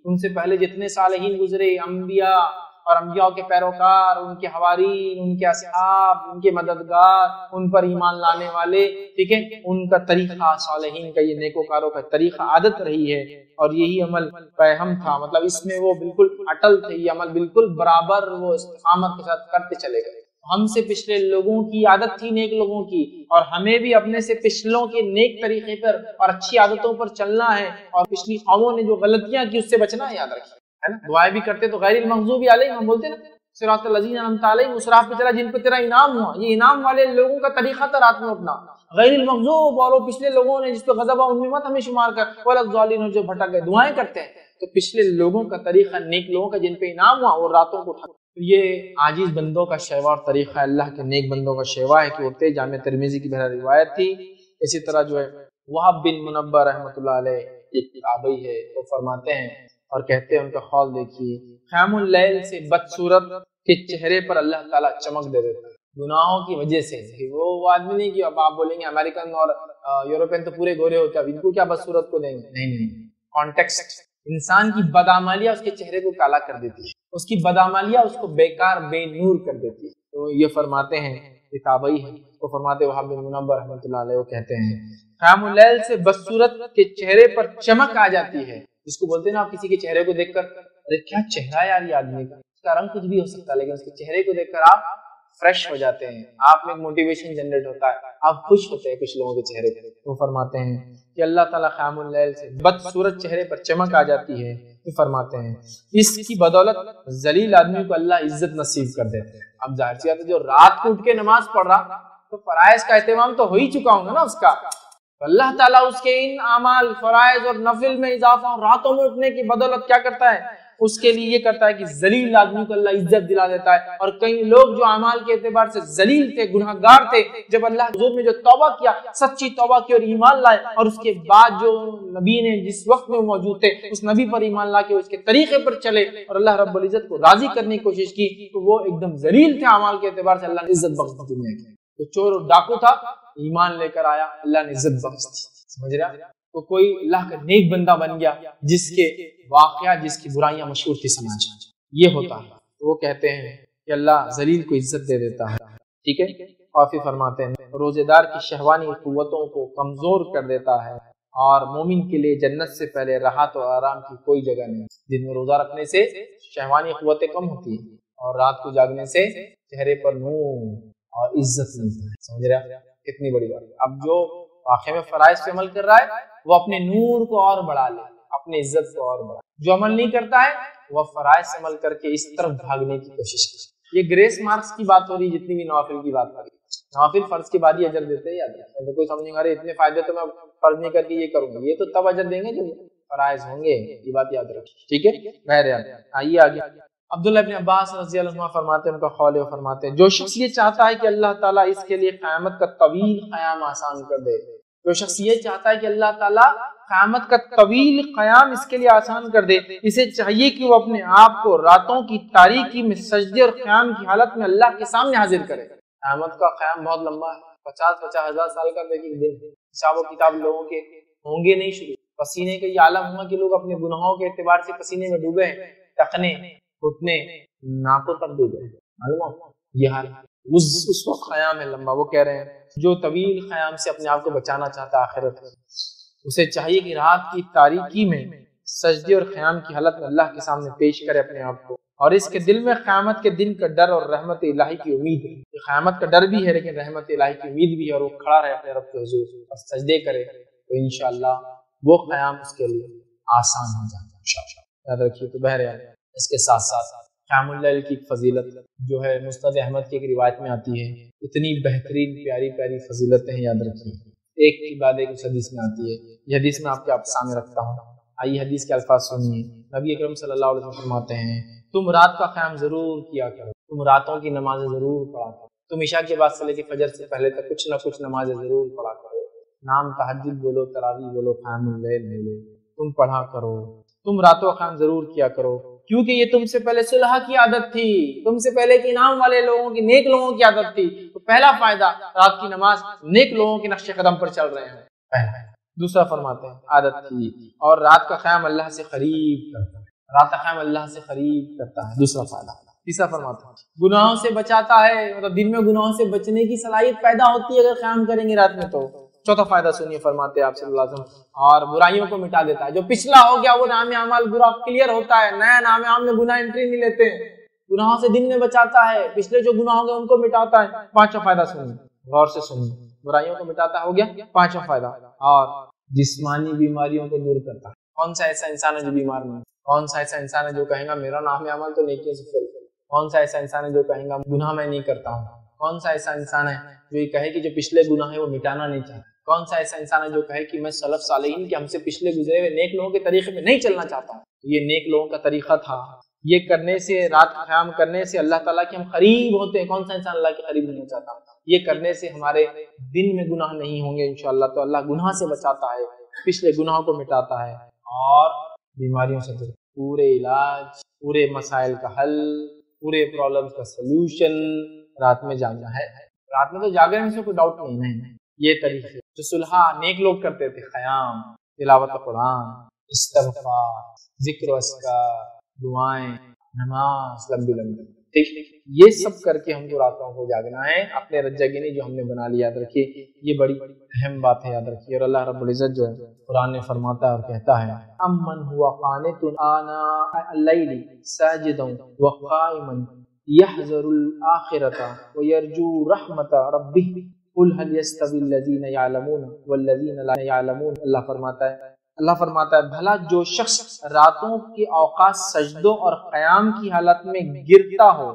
تم سے پہلے جتنے صالحین گزرے, انبیاء اور انبیاء کے پیروکار, ان کے حوارین, ان کے اصحاب, ان کے مددگار, ان پر ایمان لانے والے, ٹھیک ہے, ان کا طریقہ, صالحین کا یہ نیکوکاروں کا طریقہ عادت رہی ہے. اور یہی عمل پیہم تھا, مطلب اس میں وہ بالکل اٹل تھے, یہ عمل بالکل برابر وہ استقامت کے ساتھ کرتے چلے گئے. ہم سے پچھلے لوگوں کی عادت تھی نیک لوگوں کی, اور ہمیں بھی اپنے سے پچھلوں کے نیک طریقے پر اور اچھی عادتوں پر چلنا ہے, اور پچھلی قوموں نے جو غلطیاں کی اس سے بچنا ہے. یاد رکھیے, ہے نا. دعائیں بھی کرتے تو غیر المغضوب علیہم, ہم بولتے نا صراط الذین انعمت علیہم, اس راہ پہ چلا جن پہ تیرا انعام ہوا. یہ انعام والے لوگوں کا طریقہ تھا رات میں اٹھنا. غیر المغضوب اور وہ پچھلے لوگوں نے جس پہ غضب ان میں مت ہمیں شمار کر, ولا الضالین جو بھٹک گئے. دعائیں کرتے ہیں تو پچھلے لوگوں کا طریقہ, نیک لوگوں کا جن پہ انعام ہوا, وہ راتوں کو اٹھا. یہ عاجز بندوں کا شیوا اور طریقہ ہے, اللہ کے نیک بندوں کا شیوا ہے کہ اٹھتے. جامع ترمذی کی بہر روایت تھی. اسی طرح جو ہے وہب بن منبہ رحمۃ اللہ علیہ ایک تابعی ہے, وہ فرماتے ہیں اور کہتے ہیں, ان کا قول دیکھیے, قیام اللیل سے بدصورت کے چہرے پر اللہ تعالیٰ چمک دے دیتا ہے گناہوں کی وجہ سے. وہ آدمی نہیں کہ اب آپ بولیں گے امریکن اور یورپین تو پورے گورے ہوتے ہیں, اب ان کو کیا بدصورت کو دیں گے. نہیں, کانٹیکسٹ. انسان کی بدعمالیاں اس کے چہرے کو کالا کر دیتی ہے, اس کی بدعمالیاں اس کو بیکار بے نور کر دیتی ہے. تو یہ فرماتے ہیں, یہ تابعی ہے, وہ فرماتے وہاب بن منبہ رحمۃ اللہ علیہ, وہ کہتے ہیں قیام اللیل سے بدصورت کے چہرے پر چمک آ جاتی ہے. جس کو بولتے ہیں نا آپ کسی کے چہرے کو دیکھ کر, ارے کیا چہرہ ہے یار یہ آدمی کا, اس کا رنگ کچھ بھی ہو سکتا ہے, لیکن اس کے چہرے کو دیکھ کر آپ فریش ہو جاتے ہیں, آپ میں ایک موٹیویشن جنریٹ ہوتا ہے, آپ خوش ہوتے ہیں کچھ لوگوں کے چہرے پہ. وہ فرماتے ہیں کہ اللہ تعالیٰ قیام اللیل سے بدصورت چہرے پر چمک آ جاتی ہے. یہ فرماتے ہیں اس کی بدولت ذلیل آدمی کو اللہ عزت نصیب کر دیتے ہیں. اب ظاہر سی بات ہے, جو رات کو اٹھ کے نماز پڑھ رہا تو فرائض کا اہتمام تو ہو ہی چکا ہوں گا نا اس کا, اللہ تعالیٰ اس کے ان اعمال, فرائض اور نفل میں اضافہ اور راتوں میں اٹھنے کی بدولت کیا کرتا ہے, اس کے لیے یہ کرتا ہے کہ ذلیل آدمی کو اللہ عزت دلا دیتا ہے. اور کئی لوگ جو اعمال کے اعتبار سے ذلیل تھے, گناہگار تھے, جب اللہ کے حضور میں جو توبہ کیا, سچی توبہ کی اور ایمان لائے, اور اس کے بعد جو نبی نے جس وقت میں موجود تھے اس نبی پر ایمان لا کے اس کے طریقے پر چلے اور اللہ رب العزت کو راضی کرنے کی کوشش کی, تو وہ ایک دم ذلیل تھے اعمال کے اعتبار سے, اللہ نے عزت بخش دی دنیا کی. تو چور اور ڈاکو تھا, ایمان لے کر آیا, اللہ نے عزت بخش دی. سمجھ رہا. تو کوئی اللہ کا نیک بندہ بن گیا جس کے واقعات, جس کی برائیاں مشہور تھی سماج میں, یہ ہوتا ہے. تو وہ کہتے ہیں کہ اللہ ذلیل کو عزت دے دیتا ہے, ٹھیک ہے. اور پھر فرماتے ہیں روزے دار کی شہوانی قوتوں کو کمزور کر دیتا ہے, اور مومن کے لیے جنت سے پہلے راحت و آرام کی کوئی جگہ نہیں. دن میں روزہ رکھنے سے شہوانی قوتیں کم ہوتی ہیں, اور رات کو جاگنے سے چہرے پر نور اور عزت ملتا ہے. سمجھ رہا, کتنی بڑی بات. اب جو واقعے میں فرائض پہ عمل کر رہا ہے وہ اپنے نور کو اور بڑھا لے, اپنی عزت کو اور بڑھا. جو عمل نہیں کرتا ہے وہ فرائض سے عمل کر کے اس طرف بھاگنے کی کوشش کرے. یہ گریس مارکس کی بات ہو رہی, جتنی بھی نوافل کی بات ہو رہی. نوافل فرض کے بعد ہی اجر دیتے ہیں, یاد رکھیں. تو کوئی سمجھیں گا اتنے فائدے تو میں فرض نہیں کر کے یہ کروں گا, یہ تو تب اجر دیں گے جب فرائض ہوں گے. یہ بات یاد رکھیں, ٹھیک ہے. بہرحال آئیے آگے. عبداللہ ابن عباس رضی اللہ عنہ فرماتے ہیں, ان کا قول فرماتے ہیں, جو شخص یہ چاہتا ہے کہ اللہ تعالیٰ اس کے لیے قیامت کا طویل قیام آسان کر دے, جو شخص یہ چاہتا ہے کہ اللہ تعالیٰ قیامت کا طویل قیام اس کے لیے آسان کر دے, اسے چاہیے کہ وہ اپنے آپ کو راتوں کی تاریکی میں سجدے اور قیام کی حالت میں اللہ کے سامنے حاضر کرے. قیامت کا قیام بہت لمبا ہے, 50-50 ہزار سال کا دیکھیں دن. حساب و کتاب لوگوں کے ہوں گے نہیں شروع. پسینے کا یہ عالم ہوا کہ لوگ اپنے گناہوں کے اعتبار سے پسینے میں ڈوبے ہیں, ٹکنے, گھٹنے, ناکوں تک ڈوبے ہیں. معلوم یہ حال اس وقت قیام ہے لمبا. وہ کہہ رہے ہیں جو طویل قیام سے اپنے آپ کو بچانا چاہتا ہے آخرت, اسے چاہیے کہ رات کی تاریکی میں سجدے اور قیام کی حالت میں اللہ کے سامنے پیش کرے اپنے آپ کو، اور اس کے دل میں قیامت کے دن کا ڈر اور رحمت الہی کی امید ہے۔ قیامت کا ڈر بھی ہے لیکن رحمت الہی کی امید بھی ہے، اور وہ کھڑا رہے اپنے رب کے حضور اور سجدے کرے تو انشاءاللہ وہ قیام اس کے لیے آسان ہو جاتا ہے انشاءاللہ۔ یاد رکھیے۔ تو بہرحال اس کے ساتھ ساتھ قیام اللیل کی فضیلت جو ہے مسند احمد کی ایک روایت میں آتی ہے، اتنی بہترین پیاری پیاری فضیلتیں ہیں، یاد رکھیے۔ ایک کے بعد ایک اس حدیث میں آتی ہے، یہ حدیث میں آپ کے سامنے رکھتا ہوں۔ آئیے حدیث کے الفاظ سنیے۔ نبی اکرم صلی اللہ علیہ وسلم فرماتے ہیں، تم رات کا قیام ضرور کیا کرو، تم راتوں کی نمازیں ضرور پڑھا کرو، تم عشاء کے بعد سے لے کے فجر سے پہلے تک کچھ نہ کچھ نمازیں ضرور پڑھا کرو، نام تہجد بولو، تراویح بولو، قیام اللیل بولو، تم پڑھا کرو، تم راتوں کا قیام ضرور کیا کرو، کیونکہ یہ تم سے پہلے صلح کی عادت تھی، تم سے پہلے کے انعام والے لوگوں کی، نیک لوگوں کی عادت تھی۔ تو پہلا فائدہ رات کی نماز، نیک لوگوں کے نقش قدم پر چل رہے ہیں، پہلا۔ دوسرا فرماتے ہیں عادت تھی، اور رات کا قیام اللہ سے قریب کرتا ہے، رات کا قیام اللہ سے قریب کرتا ہے، دوسرا فائدہ۔ تیسرا فرماتا ہے گناہوں سے بچاتا ہے، مطلب دن میں گناہوں سے بچنے کی صلاحیت پیدا ہوتی ہے اگر قیام کریں گے رات میں تو۔ چوتھا فائدہ سنیے، فرماتے ہیں آپ صلی اللہ علیہ وسلم، اور برائیوں کو مٹا دیتا ہے، جو پچھلا ہو گیا وہ نام اعمال برا کلیئر ہوتا ہے، نیا نام اعمال میں گناہ انٹری نہیں لیتے، گناہوں سے دن میں بچاتا ہے، پچھلے جو گناہ ہو گئے ان کو مٹاتا ہے۔ پانچواں فائدہ سنیے، غور سے سنیے، برائیوں کو مٹاتا ہو گیا پانچواں فائدہ، اور جسمانی بیماریوں کو دور کرتا ہے۔ کون سا ایسا انسان ہے جو بیمار نہیں؟ کون سا ایسا انسان ہے جو کہے گا میرا نام اعمال تو نیکیوں سے فل ہے؟ کون سا ایسا انسان ہے جو کہے گا گناہ میں نہیں کرتا ہوں؟ کون سا ایسا انسان ہے جو یہ کہے کہ جو پچھلے گناہ ہے وہ مٹانا نہیں چاہتا؟ کون سا ایسا انسان ہے جو کہے کہ میں سلف صالحین کے ہم سے پچھلے گزرے ہوئے نیک لوگوں کے طریقے میں نہیں چلنا چاہتا ہوں؟ یہ نیک لوگوں کا طریقہ تھا، یہ کرنے سے، رات کا قیام کرنے سے اللہ تعالیٰ کے ہم قریب ہوتے ہیں۔ کون سا انسان اللہ کے قریب نہیں چاہتا؟ یہ کرنے سے ہمارے دن میں گناہ نہیں ہوں گے انشاءاللہ، تو اللہ گناہ سے بچاتا ہے، پچھلے گناہوں کو مٹاتا ہے، اور بیماریوں سے دور، پورے علاج، پورے مسائل کا حل، پورے پرابلم کا سلوشن رات میں جاگنا ہے۔ رات میں تو جاگنے میں سے کوئی ڈاؤٹ نہیں ہے۔ یہ طریقے جو صلح نیک لوگ کرتے تھے، قیام، تلاوت قرآن، استغفار، ذکر و اذکار، دعائیں، نماز لمبی لمبی، ٹھیک، یہ سب کر کے ہم کو راتوں کو جاگنا ہے۔ اپنے رجگینی جو ہم نے بنا لی، یاد رکھیے یہ بڑی اہم بات ہے، یاد رکھیے۔ اور اللہ رب العزت جو ہے قرآن میں فرماتا ہے اور کہتا ہے، امن هو قانت آناء اللیل ساجدا وقائما يحذر الآخرة ويرجو رحمة ربه قل هل يستوي الذين يعلمون والذين لا يعلمون۔ اللہ فرماتا ہے بھلا جو شخص راتوں کے اوقات سجدوں اور قیام کی حالت میں گرتا ہو،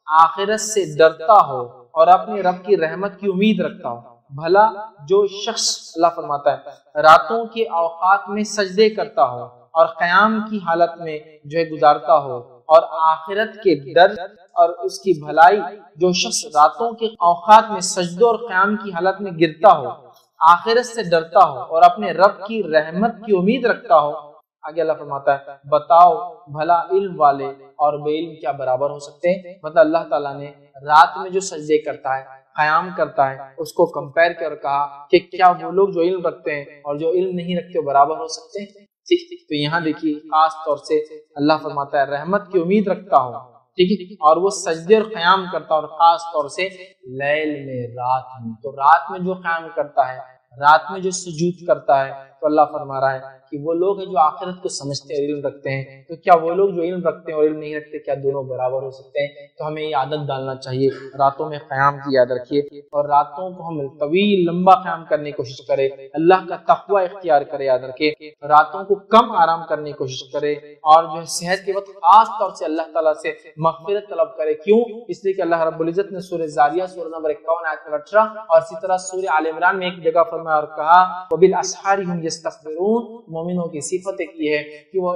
آخرت سے ڈرتا ہو اور اپنے رب کی رحمت کی امید رکھتا ہو، بھلا جو شخص، اللہ فرماتا ہے، راتوں کے اوقات میں سجدے کرتا ہو اور قیام کی حالت میں جو ہے گزارتا ہو اور آخرت کے ڈر اور اس کی بھلائی، جو شخص راتوں کے اوقات میں سجدوں اور قیام کی حالت میں گرتا ہو، آخرت سے ڈرتا ہو اور اپنے رب کی رحمت کی امید رکھتا ہو، آگے اللہ فرماتا ہے بتاؤ بھلا علم والے اور بے علم کیا برابر ہو سکتے ہیں؟ مطلب اللہ تعالیٰ نے رات میں جو سجدے کرتا ہے، قیام کرتا ہے، اس کو کمپیر کر کہا کہ کیا وہ لوگ جو علم رکھتے ہیں اور جو علم نہیں رکھتے وہ برابر ہو سکتے ہیں؟ تو یہاں دیکھیے خاص طور سے اللہ فرماتا ہے رحمت کی امید رکھتا ہو، ٹھیک ہے، اور وہ سجدے اور قیام کرتا ہے، اور خاص طور سے لیل میں، رات میں۔ تو رات میں جو قیام کرتا ہے، رات میں جو سجود کرتا ہے، تو اللہ فرما رہا ہے کہ وہ لوگ ہیں جو آخرت کو سمجھتے ہیں، علم رکھتے ہیں، تو کیا وہ لوگ جو علم رکھتے ہیں اور علم نہیں رکھتے کیا دونوں برابر ہو سکتے ہیں؟ تو ہمیں یہ عادت ڈالنا چاہیے، راتوں میں قیام کی یاد رکھیے، اور راتوں کو ہم طویل لمبا قیام کرنے کی کوشش کریں، اللہ کا تقوی اختیار کرے، یاد رکھے راتوں کو کم آرام کرنے کی کوشش کرے، اور جو ہے صحت کے وقت خاص طور سے اللہ تعالیٰ سے مغفرت طلب کرے۔ کیوں؟ اس لیے کہ اللہ رب العزت نے سورہ زاریہ سورہ نمبر 51 آیت نمبر 18 اور اسی طرح سورہ آل عمران میں ایک جگہ فرمایا اور کہا وبالاسحار هم یستغفرون، مومنوں کی صفت ایک یہ ہے کہ وہ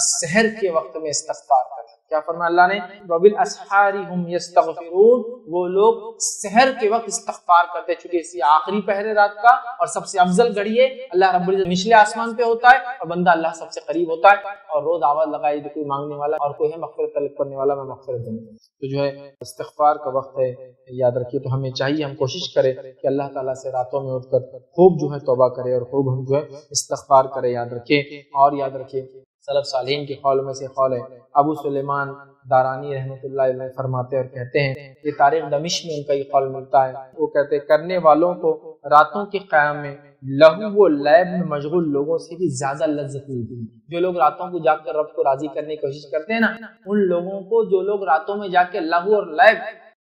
سحر کے وقت میں استغفار کریں۔ کیا فرمایا اللہ نے؟ وبالاسحار هم یستغفرون، وہ لوگ سحر کے وقت استغفار کرتے، چونکہ اسی آخری پہرے رات کا اور سب سے افضل گھڑی ہے، اللہ رب العزت نچلے آسمان پہ ہوتا ہے اور بندہ اللہ سب سے قریب ہوتا ہے، اور روز آواز لگائی جو کوئی مانگنے والا اور کوئی ہے مغفرت طلب کرنے والا، میں مغفرت دوں۔ تو جو ہے استغفار کا وقت ہے، یاد رکھیے۔ تو ہمیں چاہیے ہم کوشش کریں کہ اللہ تعالیٰ سے راتوں میں اٹھ کر خوب جو ہے توبہ کرے اور خوب ہم جو ہے استغفار کرے، یاد رکھیں۔ اور یاد رکھیں سلف صالحین کے قول میں سے قول ہے، ابو سلیمان دارانی رحمۃ اللہ علیہ فرماتے اور کہتے ہیں، یہ تاریخ دمشق میں ان کا یہ قول ملتا ہے، وہ کہتے ہیں کرنے والوں کو راتوں کے قیام میں لہو و لیب میں مشغول لوگوں سے بھی زیادہ لذت ملتی ہے۔ جو لوگ راتوں کو جاگ کر رب کو راضی کرنے کی کوشش کرتے ہیں نا، ان لوگوں کو جو لوگ راتوں میں جا کے لہو اور لیب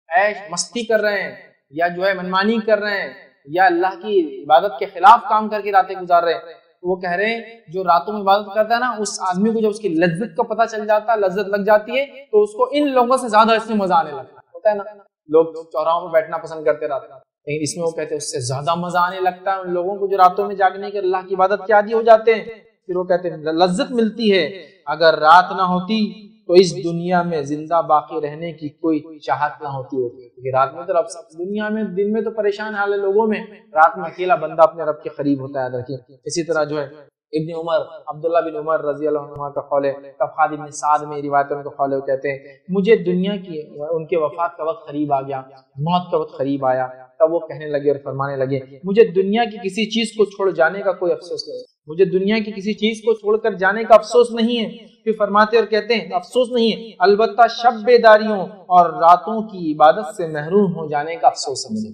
عیش مستی کر رہے ہیں یا جو ہے منمانی کر رہے ہیں یا اللہ کی عبادت کے خلاف کام کر کے راتیں گزار رہے ہیں، وہ کہہ رہے ہیں جو راتوں میں عبادت کرتا ہے نا، اس آدمی کو جب اس کی لذت کا پتہ چل جاتا ہے، لذت لگ جاتی ہے، تو اس کو ان لوگوں سے زیادہ اس میں مزہ آنے لگتا ہے۔ ہوتا ہے نا، لوگ چوراہوں پہ بیٹھنا پسند کرتے رہتے ہیں، لیکن اس میں وہ کہتے ہیں اس سے زیادہ مزہ آنے لگتا ہے ان لوگوں کو جو راتوں میں جاگنے کے اللہ کی عبادت کے عادی ہو جاتے ہیں۔ پھر وہ کہتے ہیں لذت ملتی ہے، اگر رات نہ ہوتی تو اس دنیا میں زندہ باقی رہنے کی کوئی چاہت نہ ہوتی کیونکہ رات میں تو رب دنیا میں دن میں تو پریشان حال ہے لوگوں میں، رات میں اکیلا بندہ اپنے رب کے قریب ہوتا ہے۔ دیکھیے اسی طرح جو ہے ابن عمر عبداللہ بن عمر رضی اللہ عنہ کا قول ہے، طبقات ابن سعد میں روایتوں کا قول ہے، وہ کہتے ہیں مجھے دنیا کی ان کے وفات کا وقت قریب آ گیا، موت کا وقت قریب آیا، تب وہ کہنے لگے اور فرمانے لگے مجھے دنیا کی کسی چیز کو چھوڑ جانے کا کوئی افسوس نہیں، مجھے دنیا کی کسی چیز کو چھوڑ کر جانے کا افسوس نہیں ہے۔ پھر فرماتے اور کہتے ہیں افسوس نہیں ہے، البتہ شب بیداریوں اور راتوں کی عبادت سے محروم ہو جانے کا افسوس ہے مجھے۔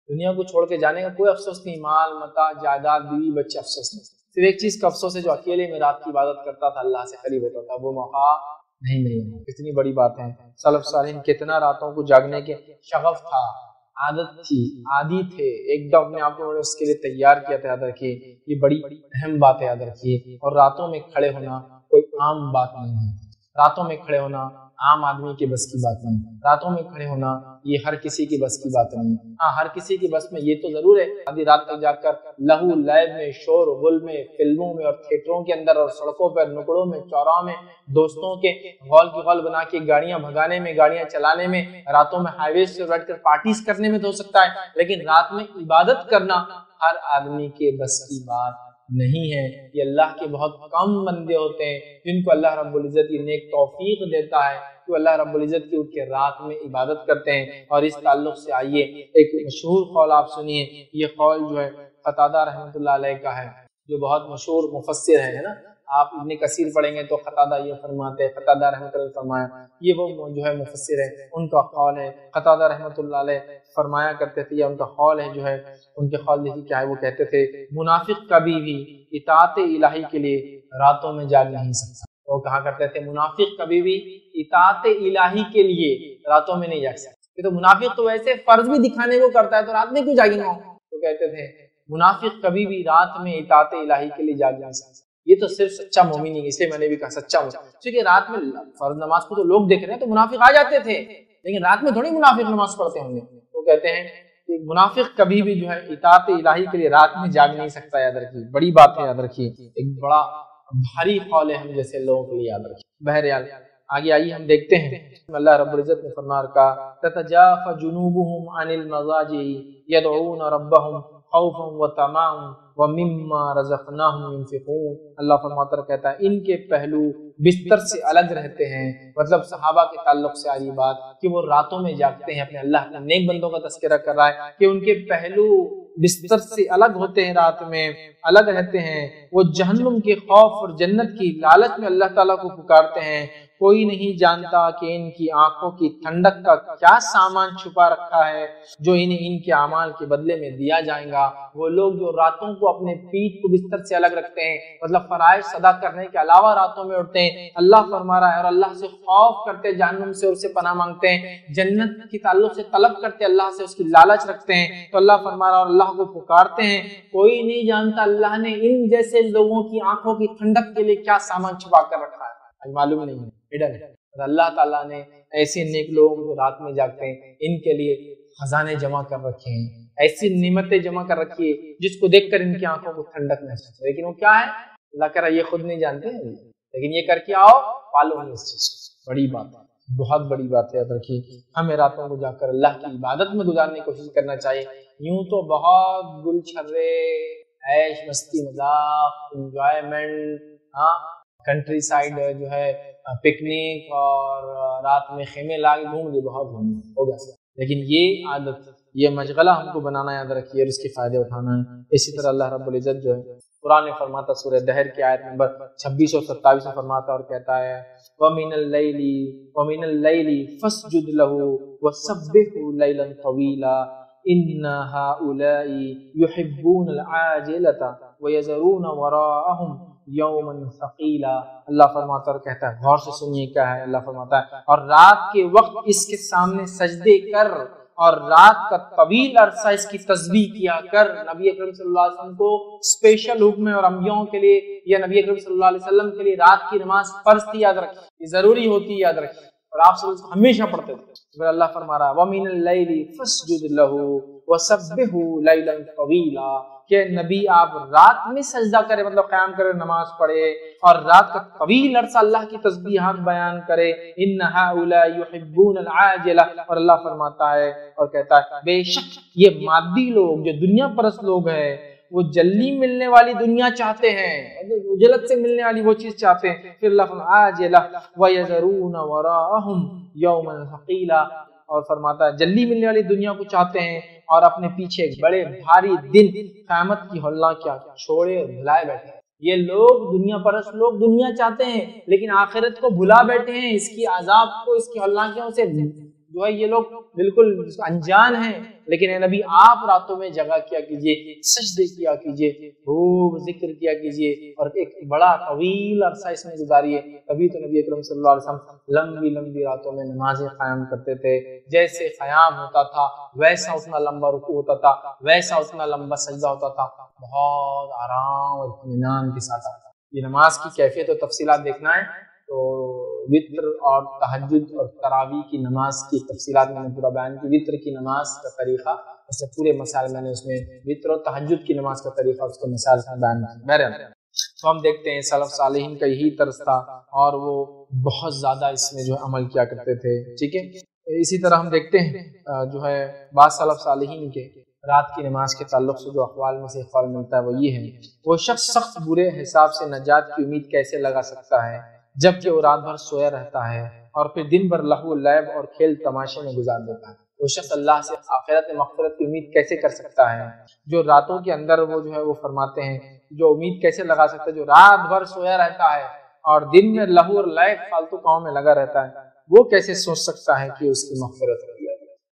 دنیا کو چھوڑ کے جانے کا کوئی افسوس نہیں، مال متاع جائیداد بیوی بچے افسوس نہیں، صرف ایک چیز کا افسوس ہے جو اکیلے میں رات کی عبادت کرتا تھا، اللہ سے قریب ہوتا تھا، وہ موقع نہیں ملا۔ کتنی بڑی بات ہے، سلف صالحین کتنا راتوں کو جاگنے کے شغف تھا، عادت تھی، عادی تھے، ایک دم اپنے آپ کو اس کے لیے تیار کیا تھا۔ یاد رکھیے یہ بڑی اہم بات ہے، یاد رکھیے۔ اور راتوں میں کھڑے ہونا کوئی عام بات نہیں ہے، راتوں میں کھڑے ہونا عام آدمی کے بس کی بات نہیں، راتوں میں کھڑے ہونا یہ ہر کسی کی بس کی بات نہیں۔ ہاں ہر کسی کی بس میں یہ تو ضرور ہے آدھی رات تک جا کر لہو لیب میں، شور و غل میں، فلموں میں اور تھیٹروں کے اندر اور سڑکوں پر، نکڑوں میں، چوراہوں میں دوستوں کے غول کی غول بنا کے گاڑیاں بھگانے میں، گاڑیاں چلانے میں، راتوں میں ہائی ویز سے بیٹھ کر پارٹیز کرنے میں تو ہو سکتا ہے، لیکن رات میں عبادت کرنا ہر آدمی کے بس کی بات نہیں ہے۔ یہ اللہ کے بہت کم بندے ہوتے ہیں جن کو اللہ رب العزت یہ نیک توفیق دیتا ہے کہ اللہ رب العزت کی اٹھ کے رات میں عبادت کرتے ہیں۔ اور اس تعلق سے آئیے ایک مشہور قول آپ سنیے، یہ قول جو ہے قتادہ رحمۃ اللہ علیہ کا ہے، جو بہت مشہور مفسر ہے نا، آپ ابن کثیر پڑھیں گے تو قتادہ یہ فرماتے ہیں، قتادہ رحمۃ اللہ فرمایا، یہ وہ جو ہے مفسر ہے، ان کا قول ہے۔ قتادہ رحمۃ اللہ علیہ فرمایا کرتے تھے، یا ان کا قول ہے جو ہے، ان کے قول دیکھیے کیا ہے، وہ کہتے تھے منافق کبھی بھی اطاعت الہی کے لیے راتوں میں جاگ نہیں سکتا۔ وہ کہا کرتے تھے منافق کبھی بھی اطاعت الہی کے لیے راتوں میں نہیں جاگ سکتا، یہ تو منافق تو ویسے فرض بھی دکھانے کو کرتا ہے تو رات میں کیوں جاگیں گا؟ وہ کہتے تھے منافق کبھی بھی رات میں اطاعت الہی کے لیے جاگ نہیں سکتا، یہ تو صرف سچا مومن ہی، اسے میں نے بھی کہا سچا مومن، کیونکہ رات میں فرض نماز کو تو لوگ دیکھ رہے ہیں تو منافق آ جاتے تھے، لیکن رات میں تھوڑی منافق نماز پڑھتے ہوں گے۔ وہ کہتے ہیں کہ منافق کبھی بھی جو ہے اطاعت الہی کے لیے رات میں جاگ نہیں سکتا، یاد رکھیے، بڑی بات ہے، یاد رکھیے، ایک بڑا بھاری قول ہے ہم جیسے لوگوں کے لیے، یاد رکھیے۔ بہرحال آگے آئیے ہم دیکھتے ہیں اللہ رب العزت نے فرما رکھا تتجافى جنوبهم عن المضاجع يدعون ربهم خوفا وطمعا ومما رزقناهم ينفقون۔ اللہ فرماتا کہتا ہے ان کے پہلو بستر سے الگ رہتے ہیں، مطلب صحابہ کے تعلق سے آ رہی بات کہ وہ راتوں میں جاگتے ہیں، اپنے اللہ کے نیک بندوں کا تذکرہ کر رہا ہے کہ ان کے پہلو بستر سے الگ ہوتے ہیں، رات میں الگ رہتے ہیں، وہ جہنم کے خوف اور جنت کی لالچ میں اللہ تعالیٰ کو پکارتے ہیں۔ کوئی نہیں جانتا کہ ان کی آنکھوں کی ٹھنڈک کا کیا سامان چھپا رکھا ہے جو انہیں ان کے اعمال کے بدلے میں دیا جائے گا۔ وہ لوگ جو راتوں کو اپنے پیٹھ کو بستر سے الگ رکھتے ہیں، مطلب فرائض ادا کرنے کے علاوہ راتوں میں اٹھتے ہیں، اللہ فرما رہا ہے، اور اللہ سے خوف کرتے، جہنم سے اس سے پناہ مانگتے ہیں، جنت کے تعلق سے طلب کرتے، اللہ سے اس کی لالچ رکھتے ہیں، تو اللہ فرما رہا ہے اور اللہ کو پکارتے ہیں۔ کوئی نہیں جانتا اللہ نے ان جیسے لوگوں کی آنکھوں کی ٹھنڈک کے لیے کیا سامان چھپا کر رکھا ہے، معلوم نہیں ہے، ہڈن ہے۔ اللہ تعالیٰ نے ایسے نیک لوگوں کو رات میں جاگتے ہیں ان کے لیے خزانے جمع کر رکھے ہیں، ایسی نعمتیں جمع کر رکھی ہے جس کو دیکھ کر ان کی آنکھوں کو ٹھنڈک محسوس، لیکن وہ کیا ہے اللہ کہہ رہا ہے یہ خود نہیں جانتے ہیں، لیکن یہ کر کے آؤ پالو نہیں اس چیز کو۔ بڑی بات ہے، بہت بڑی بات ہے، یاد رکھیے ہمیں راتوں کو جا کر اللہ کی عبادت میں گزارنے کی کوشش کرنا چاہیے۔ یوں تو بہت گل چھرے، عیش مستی مذاق، انجوائمنٹ، کنٹری سائڈ جو ہے پکنک اور رات میں خیمے لاگے گھوم لے، بہت ہو گیا، لیکن یہ عادت، یہ مشغلہ ہم کو بنانا، یاد رکھیے، اور اس کے فائدے اٹھانا ہے۔ اسی طرح اللہ رب العزت جو ہے قرآن میں فرماتا، سورہ دہر کی آیت نمبر 26 اور 27 میں فرماتا اور کہتا ہے وَمِنَ اللَّيْلِ فَاسْجُدْ لَهُ وَسَبِّحْهُ لَيْلًا طَوِيلًا۔ إن هؤلاء يحبون العاجلة ويذرون وراءهم يوما ثقيلا. اللہ فرماتا ہے، کہتا ہے، غور سے سنیے کیا ہے. اللہ فرماتا ہے اور رات کے وقت اس کے سامنے سجدے کر اور رات کا طویل عرصہ اس کی تسبیح کیا کر. نبی اکرم صلی اللہ علیہ وسلم کو اسپیشل حکم ہے اور انبیاء کے لیے یا نبی اکرم صلی اللہ علیہ وسلم کے لیے رات کی نماز فرض تھی، یاد رکھیں، یہ ضروری ہوتی ہے، یاد رکھیں، اور آپ صلی اللہ علیہ وسلم ہمیشہ پڑھتے تھے. پھر اللہ فرما رہا ہے وَمِنَ اللَّيْلِ فَاسْجُدْ لَهُ وَسَبِّحْهُ لَيْلًا طَوِيلًا کہ نبی آپ رات میں سجدہ کرے، مطلب قیام کرے، نماز پڑھے اور رات کا طویل عرصہ اللہ کی تسبیحات بیان کرے. ان هؤلاء يحبون العاجلہ، اور اللہ فرماتا ہے اور کہتا ہے بے شک یہ مادی لوگ جو دنیا پرست لوگ ہیں وہ جلدی ملنے والی دنیا چاہتے ہیں، جلد سے ملنے والی وہ چیز چاہتے ہیں. پھر اللہ فرماتا ہے عاجلہ وَيَذَرُونَ وَرَاءَهُم يَوْمًا ثَقِيلًا، اور فرماتا ہے جلدی ملنے والی دنیا کو چاہتے ہیں اور اپنے پیچھے بڑے بھاری دن قیامت کی ہولناک کیا چھوڑے اور بھلائے بیٹھے ہیں. یہ لوگ دنیا پرست لوگ دنیا چاہتے ہیں لیکن آخرت کو بھلا بیٹھے ہیں، اس کی عذاب کو، اس کی ہولناکیوں سے جو ہے یہ لوگ بالکل انجان ہیں. لیکن اے نبی آپ راتوں میں جگہ کیا کیجئے، سجدے کیا کیجئے، خوب ذکر کیا کیجئے اور ایک بڑا طویل عرصہ اس میں گزاریے. تبھی تو نبی اکرم صلی اللہ علیہ وسلم لمبی لمبی راتوں میں نمازیں قیام کرتے تھے. جیسے قیام ہوتا تھا ویسا اتنا لمبا رکوع ہوتا تھا، ویسا اتنا لمبا سجدہ ہوتا تھا، بہت آرام اور اطمینان کے ساتھ. یہ نماز کی کیفیت و تفصیلات دیکھنا ہے تو وتر اور تہجد اور تراویح کی نماز کی تفصیلات میں نے پورا بیان کی. وتر کی نماز کا طریقہ، اس سے پورے مسائل میں نے اس میں وتر اور تہجد کی نماز کا طریقہ اس کے مسائل میں بیان کیا. بہرحال تو ہم دیکھتے ہیں سلف صالحین کا یہی طرز تھا اور وہ بہت زیادہ اس میں جو ہے عمل کیا کرتے تھے. ٹھیک ہے، اسی طرح ہم دیکھتے ہیں جو ہے بعض سلف صالحین کے رات کی نماز کے تعلق سے جو اقوال میں سے اقوال ملتا ہے وہ یہ ہے، وہ شخص سخت برے حساب سے نجات کی امید کیسے لگا سکتا ہے جبکہ وہ رات بھر سویا رہتا ہے اور پھر دن بھر لہو و لعب اور کھیل تماشے میں گزار دیتا ہے. وہ شخص اللہ سے آخرت مغفرت کی امید کیسے کر سکتا ہے جو راتوں کے اندر وہ جو ہے وہ فرماتے ہیں جو امید کیسے لگا سکتا ہے جو رات بھر سویا رہتا ہے اور دن میں لہو اور لعب فالتو کاموں میں لگا رہتا ہے، وہ کیسے سوچ سکتا ہے کہ اس کی مغفرت ہوگی،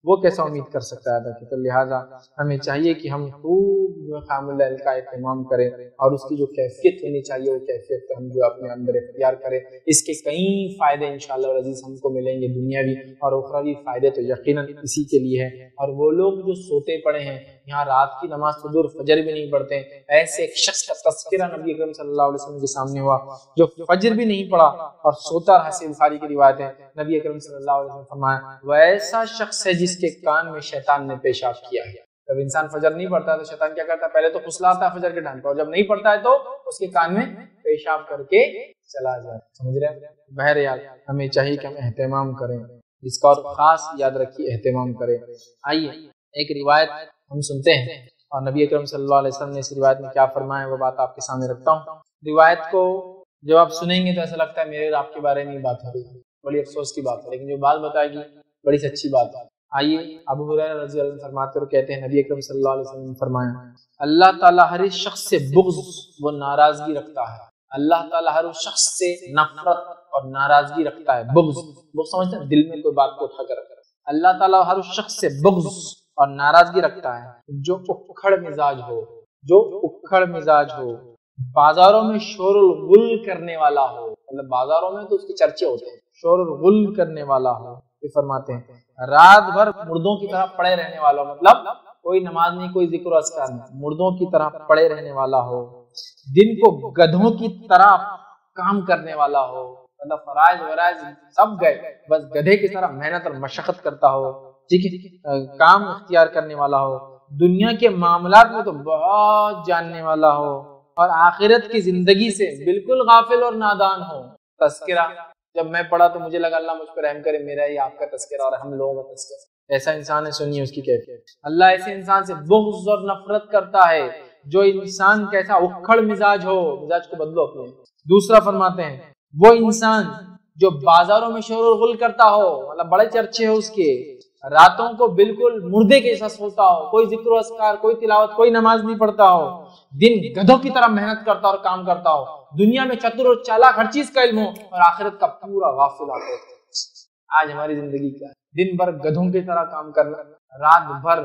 وہ کیسا امید کر سکتا ہے. تو لہٰذا ہمیں چاہیے کہ ہم خوب جو قیام اللیل کا اہتمام کریں اور اس کی جو کیفیت ہونی چاہیے وہ کیفیت ہم جو اپنے اندر اختیار کریں. اس کے کئی فائدے انشاءاللہ العزیز ہم کو ملیں گے، دنیاوی اور اخروی فائدے تو یقیناً اسی کے لیے ہیں. اور وہ لوگ جو سوتے پڑے ہیں یہاں رات کی نماز تو دور فجر بھی نہیں پڑھتے، ایسے ایک شخص کا تذکرہ نبی اکرم صلی اللہ علیہ وسلم کے سامنے ہوا جو فجر بھی نہیں پڑھا اور سوتا رہا. صحیح بخاری کی روایت ہے، نبی اکرم صلی اللہ علیہ وسلم فرمایا وہ ایسا شخص ہے جس کے کان میں شیطان نے پیشاب کیا ہے. جب انسان فجر نہیں پڑھتا ہے تو شیطان کیا کرتا ہے، پہلے تو پھسلاتا ہے فجر کے ٹائم پر، اور جب نہیں پڑھتا ہے تو اس کے کان میں پیشاب کر کے چلا جائے. سمجھ رہے ہیں؟ بہرحال ہمیں چاہیے کہ ہم اہتمام کریں، اس کا اور خاص یاد رکھیے اہتمام کریں. آئیے ایک روایت ہم سنتے ہیں اور نبی اکرم صلی اللہ علیہ وسلم نے اس روایت میں کیا فرمایا وہ بات آپ کے سامنے رکھتا ہوں. روایت کو جب آپ سنیں گے تو ایسا لگتا ہے میرے اور آپ کے بارے میں بات ہو رہی ہے، بڑی افسوس کی بات ہے، لیکن جو بات بتائے گی بڑی سچی بات ہے. آئیے ابو ہریرہ رضی اللہ عنہ فرماتے اور کہتے ہیں نبی اکرم صلی اللہ علیہ وسلم نے فرمایا اللہ تعالیٰ ہر شخص سے بغض و ناراضگی رکھتا ہے. اللہ تعالیٰ ہر شخص سے نفرت اور ناراضگی رکھتا ہے. بغض سمجھتے ہیں دل میں کوئی بات کو اٹھا کر رکھتا ہے. اللہ تعالیٰ ہر شخص سے بغض اور ناراضگی رکھتا ہے جو اکھڑ مزاج ہو، جو اکھڑ مزاج ہو، بازاروں میں شور الغل کرنے والا ہو. مطلب بازاروں میں تو اس کے چرچے ہوتے ہیں، شور الغل کرنے والا ہو. یہ فرماتے ہیں رات بھر مردوں کی طرح پڑے رہنے والا ہو، مطلب کوئی نماز نہیں، کوئی ذکر و اذکار نہیں، مردوں کی طرح پڑے رہنے والا ہو. دن کو گدھوں کی طرح کام کرنے والا ہو، مطلب فرائض ورائض سب گئے، بس گدھے کی طرح محنت اور مشقت کرتا ہو. ٹھیک ہے، کام اختیار کرنے والا ہو. دنیا کے معاملات میں تو بہت جاننے والا ہو اور آخرت کی زندگی سے بالکل غافل اور نادان ہو. تذکرہ جب میں پڑھا تو مجھے لگا اللہ مجھ پر رحم کرے، میرا ہی آپ کا تذکرہ اور ہم لوگوں کا تذکرہ. ایسا انسان ہے، سنیے اس کی کیفیت. اللہ ایسے انسان سے بغض اور نفرت کرتا ہے جو انسان کیسا اکھڑ مزاج ہو. مزاج کو بدلو اپنے. دوسرا فرماتے ہیں وہ انسان جو بازاروں میں شور و غل کرتا ہو، مطلب بڑے چرچے ہو اس کے، راتوں کو بالکل مردے کے جیسا سوتا ہو، کوئی ذکر و اذکار، کوئی تلاوت، کوئی نماز نہیں پڑھتا ہو، دن گدھوں کی طرح محنت کرتا اور کام کرتا ہو، دنیا میں چتر اور چالاک ہر چیز کا علم ہو اور آخرت کا پورا غافل آتا ہے. آج ہماری زندگی کیا ہے؟ دن بھر گدھوں کی طرح کام کرنا، رات بھر